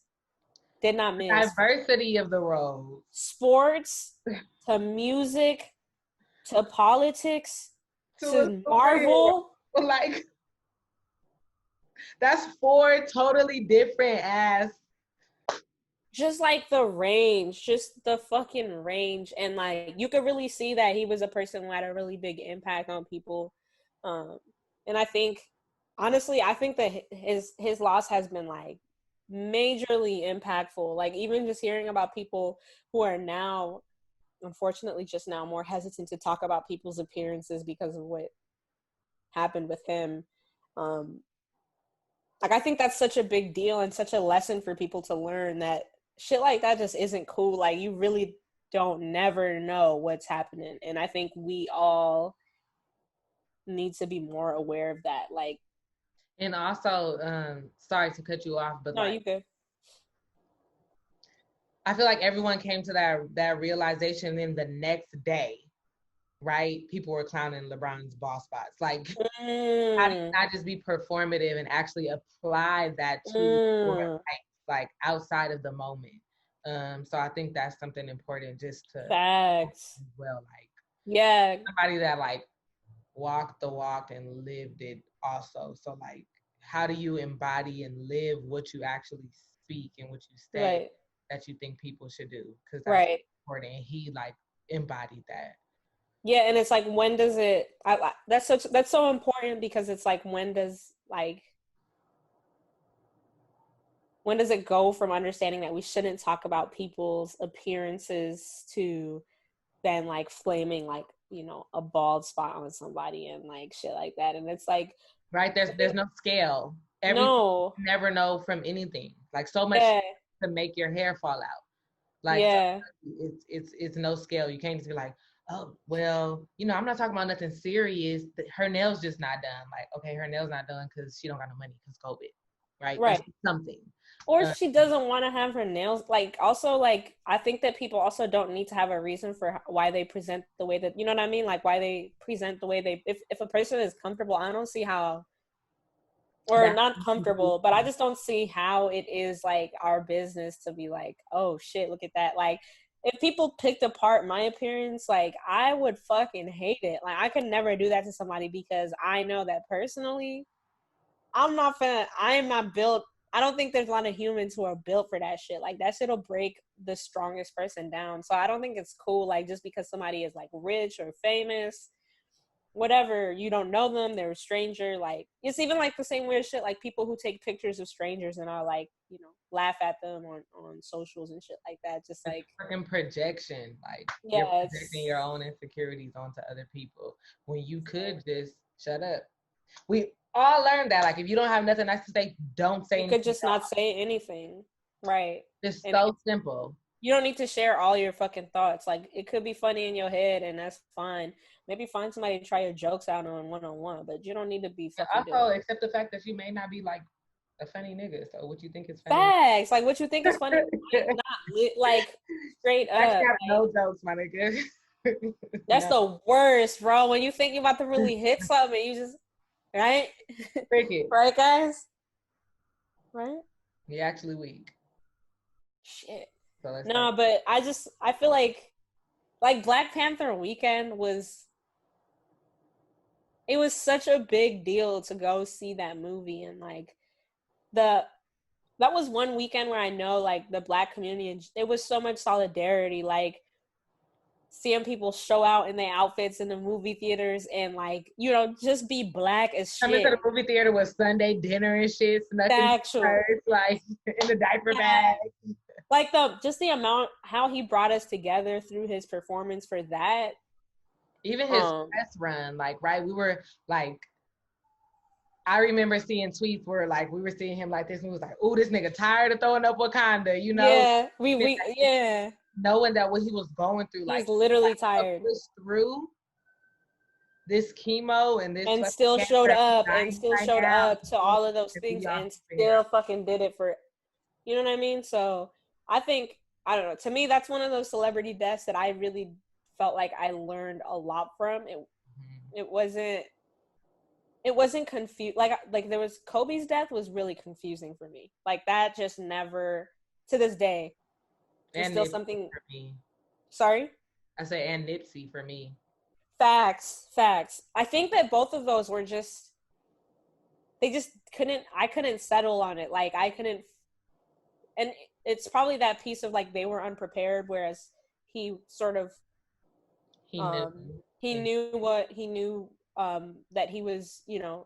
S4: Diversity of the roles.
S2: sports to music to politics
S4: To a
S2: to
S4: superhero.
S2: Marvel.
S4: Like that's four totally different ass.
S2: Just like the range, just the fucking range, and like you could really see that he was a person who had a really big impact on people. um and I think honestly I think that his loss has been like majorly impactful, like even just hearing about people who are now unfortunately just now more hesitant to talk about people's appearances because of what happened with him. um like I think that's such a big deal and such a lesson for people to learn that shit like that just isn't cool. Like you really don't never know what's happening. And I think we all need to be more aware of that. Like,
S4: And also, sorry to cut you off, but
S2: no,
S4: like
S2: you good.
S4: I feel like everyone came to that realization then the next day, right? People were clowning LeBron's ball spots. Like how do you
S2: Mm,
S4: not just be performative and actually apply that to your life,
S2: mm,
S4: like outside of the moment? So I think that's something important just to
S2: facts.
S4: as well. Like
S2: Yeah,
S4: somebody that like walked the walk and lived it also. So like how do you embody and live what you actually speak and what you say
S2: right,
S4: that you think people should do? Because that's
S2: right.
S4: important. And he like embodied that.
S2: Yeah, and it's like when does it? That's so important because it's like when does it go from understanding that we shouldn't talk about people's appearances to then like flaming like a bald spot on somebody and like shit like that. And it's like
S4: Right? There's no scale. Everything
S2: no,
S4: you never know from anything. Like so much
S2: yeah,
S4: to make your hair fall out. Like so
S2: yeah,
S4: it's no scale. You can't just be like, oh well, I'm not talking about nothing serious. Her nails just not done. Like okay, her nails not done because she don't got no money because COVID, right? That's
S2: right.
S4: something.
S2: Or
S4: Uh,
S2: she doesn't want to have her nails like also like I think that people also don't need to have a reason for why they present the way that what I mean, like why they present the way they if a person is comfortable, I don't see how, or
S4: that's
S2: not comfortable, but I just don't see how it is like our business to be like, oh shit, look at that. Like if people picked apart my appearance, like I would fucking hate it. Like I could never do that to somebody because I know that personally I am not built. I don't think there's a lot of humans who are built for that shit. Like that shit'll break the strongest person down. So I don't think it's cool. Like just because somebody is like rich or famous whatever, you don't know them, they're a stranger. Like, it's even like the same weird shit, like people who take pictures of strangers and are like, laugh at them on socials and shit like that. Just like
S4: fucking projection. Like, you're
S2: yeah,
S4: projecting your own insecurities onto other people when you could just shut up. We all learned that. Like, if you don't have nothing nice to say, don't say
S2: you
S4: anything.
S2: could just not say anything, right?
S4: It's
S2: And
S4: so simple.
S2: you don't need to share all your fucking thoughts. Like, it could be funny in your head, and that's fine. Maybe find somebody to try your jokes out on one-on-one, but you don't need to be fucking
S4: Also,
S2: doing
S4: accept the fact that you may not be like a funny nigga. So what you think is funny?
S2: facts. Like, what you think is funny might not like straight
S4: I
S2: up.
S4: have
S2: Like,
S4: no jokes, my nigga.
S2: that's
S4: No.
S2: the worst, bro. When you think you're about to really hit something, you just right,
S4: Cricket.
S2: right, guys, right?
S4: You're actually weak.
S2: Shit.
S4: So let's
S2: No, but I feel like Black Panther weekend was it was such a big deal to go see that movie, and like the that was one weekend where I know like the Black community, and it was so much solidarity, like seeing people show out in their outfits in the movie theaters and like just be Black as
S4: coming to
S2: shit.
S4: the movie theater with Sunday dinner and shit, snuck in
S2: Factual.
S4: purse, like in the diaper
S2: Yeah.
S4: bag.
S2: Like the amount how he brought us together through his performance for that.
S4: Even his press run, like, right, we were like, I remember seeing tweets where like we were seeing him like this, and we was like, "Oh, this nigga tired of throwing up Wakanda,"
S2: Yeah, yeah.
S4: knowing that what he was going through,
S2: He's
S4: like
S2: literally tired.
S4: Push through this chemo and this
S2: and still showed up to all of those things and still fucking did it for, you know what I mean? So I think, I don't know, to me that's one of those celebrity deaths that I really felt like I learned a lot from. It wasn't confused, like there was Kobe's death was really confusing for me, like that just never, to this day, it's still
S4: Nipsey
S2: something
S4: for me.
S2: Sorry?
S4: I say and Nipsey for me.
S2: Facts. I think that both of those were just, I couldn't settle on it. Like I couldn't, and it's probably that piece of like they were unprepared, whereas he sort of, he knew that he was,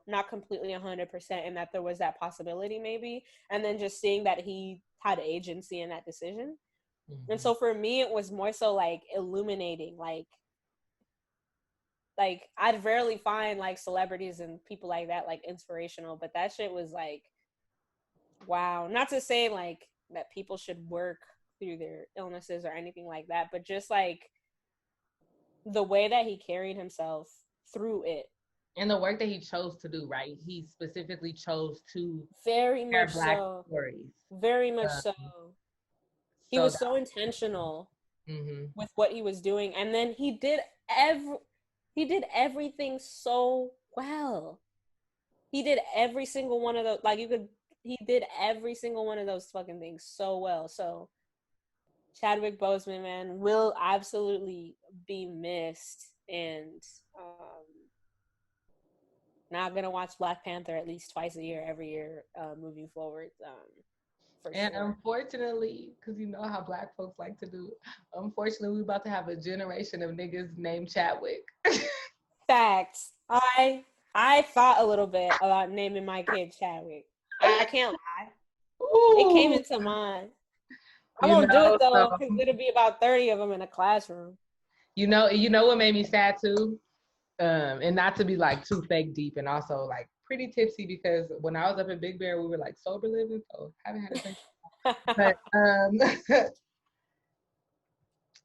S2: not completely 100% and that there was that possibility maybe. And then just seeing that he had agency in that decision. Mm-hmm. And so for me, it was more so like illuminating, like I'd rarely find like celebrities and people like that like inspirational, but that shit was like, wow. Not to say like that people should work through their illnesses or anything like that, but just like the way that he carried himself through it.
S4: And the work that he chose to do, right? He specifically chose to
S2: very much
S4: Black
S2: so
S4: stories.
S2: Very much so. He was so intentional with what he was doing, and then he did everything so well. He did every single one of those, he did every single one of those fucking things so well. So Chadwick Boseman, man, will absolutely be missed, and not gonna watch Black Panther at least twice a year, every year, moving forward.
S4: And sure. Unfortunately, because you know how Black folks like to do, unfortunately, we're about to have a generation of niggas named Chadwick.
S2: Facts. I thought a little bit about naming my kid Chadwick. I can't lie. Ooh. It came into mind. I won't do it though, because it'll be about 30 of them in a classroom.
S4: You know what made me sad too? And not to be like too fake deep and also like pretty tipsy, because when I was up in Big Bear, we were like sober living, so haven't had a drink. But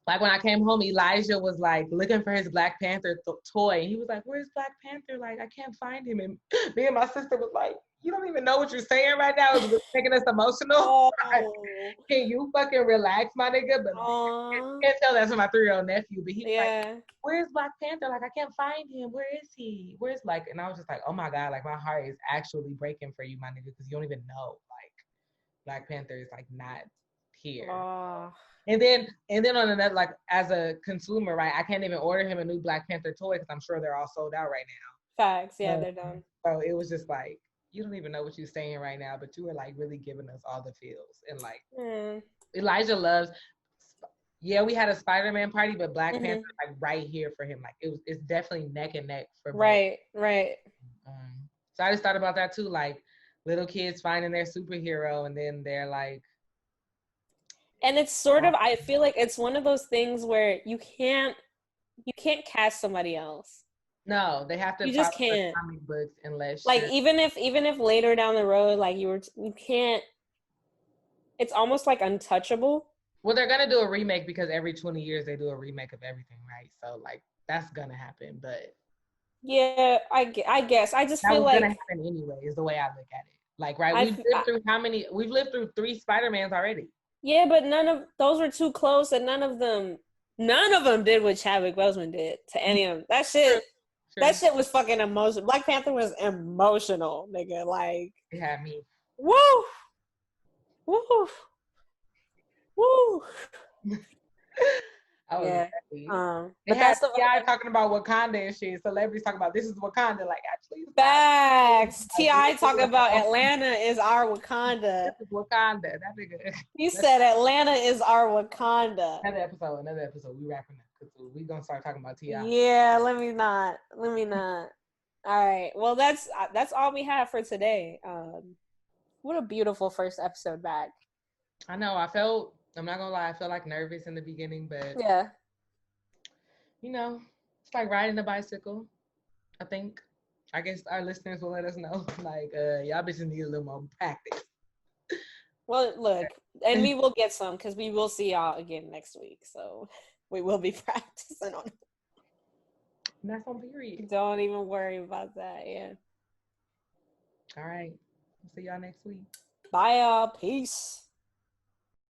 S4: like when I came home, Elijah was like looking for his Black Panther toy. He was like, "Where's Black Panther? Like I can't find him." And me and my sister was like, "You don't even know what you're saying right now. It's making us emotional." Oh. Can you fucking relax, my nigga? But I can't tell that to my 3-year-old nephew. But he's like, "Where's Black Panther? Like I can't find him. Where is he? Where's like?" And I was just like, "Oh my God! Like my heart is actually breaking for you, my nigga, because you don't even know. Like Black Panther is like not here." And then on another, like as a consumer, right? I can't even order him a new Black Panther toy because I'm sure they're all sold out right now.
S2: Facts, yeah, they're done.
S4: So it was just like, you don't even know what you're saying right now, but you were like really giving us all the feels. And like Elijah loves, Yeah, we had a Spider-Man party, but Black
S2: Mhm.
S4: Panther like right here for him. Like it's definitely neck and neck for both.
S2: Right.
S4: So I just thought about that too, like little kids finding their superhero, and then they're like,
S2: And it's sort of, I feel like it's one of those things where you can't cast somebody else.
S4: no, they have to
S2: You
S4: follow
S2: just
S4: the
S2: can't.
S4: comic books unless
S2: Like
S4: you're.
S2: even if later down the road, like you can't. It's almost like untouchable.
S4: Well, they're gonna do a remake because every 20 years they do a remake of everything, right? So like that's gonna happen, but
S2: Yeah, I guess. I just
S4: that
S2: feel
S4: was gonna
S2: like
S4: happen anyway. Is the way I look at it. Like, right,
S2: I,
S4: we've
S2: f-
S4: lived
S2: I
S4: through how many? We've lived through 3 Spider-Mans already.
S2: yeah, but none of those were too close, and none of them did what Chadwick Boseman did to any of them.
S4: True,
S2: That
S4: true.
S2: shit was fucking emotional. Black Panther was emotional, nigga. Like,
S4: It had me.
S2: woo, woo, woo.
S4: I was
S2: Yeah.
S4: ready. They
S2: But
S4: had
S2: that's the
S4: T.I. talking about Wakanda and shit. Celebrities talking about this is Wakanda. Like, actually, it's not.
S2: facts.
S4: Like,
S2: Ti talking about Atlanta is our Wakanda.
S4: this is Wakanda. That nigga.
S2: He said Atlanta is our Wakanda.
S4: Another episode. We wrapping up because we gonna start talking about T.I.
S2: Yeah, let me not. All right. Well, that's all we have for today. What a beautiful first episode back.
S4: I know. I'm not gonna lie. I felt like nervous in the beginning, but
S2: Yeah.
S4: it's like riding a bicycle. I think. I guess our listeners will let us know. Like, y'all bitches need a little more practice.
S2: Well, look, and we will get some because we will see y'all again next week. So we will be practicing on it.
S4: And that's on period.
S2: Don't even worry about that. Yeah.
S4: All right. See y'all next week.
S2: Bye, y'all. Peace.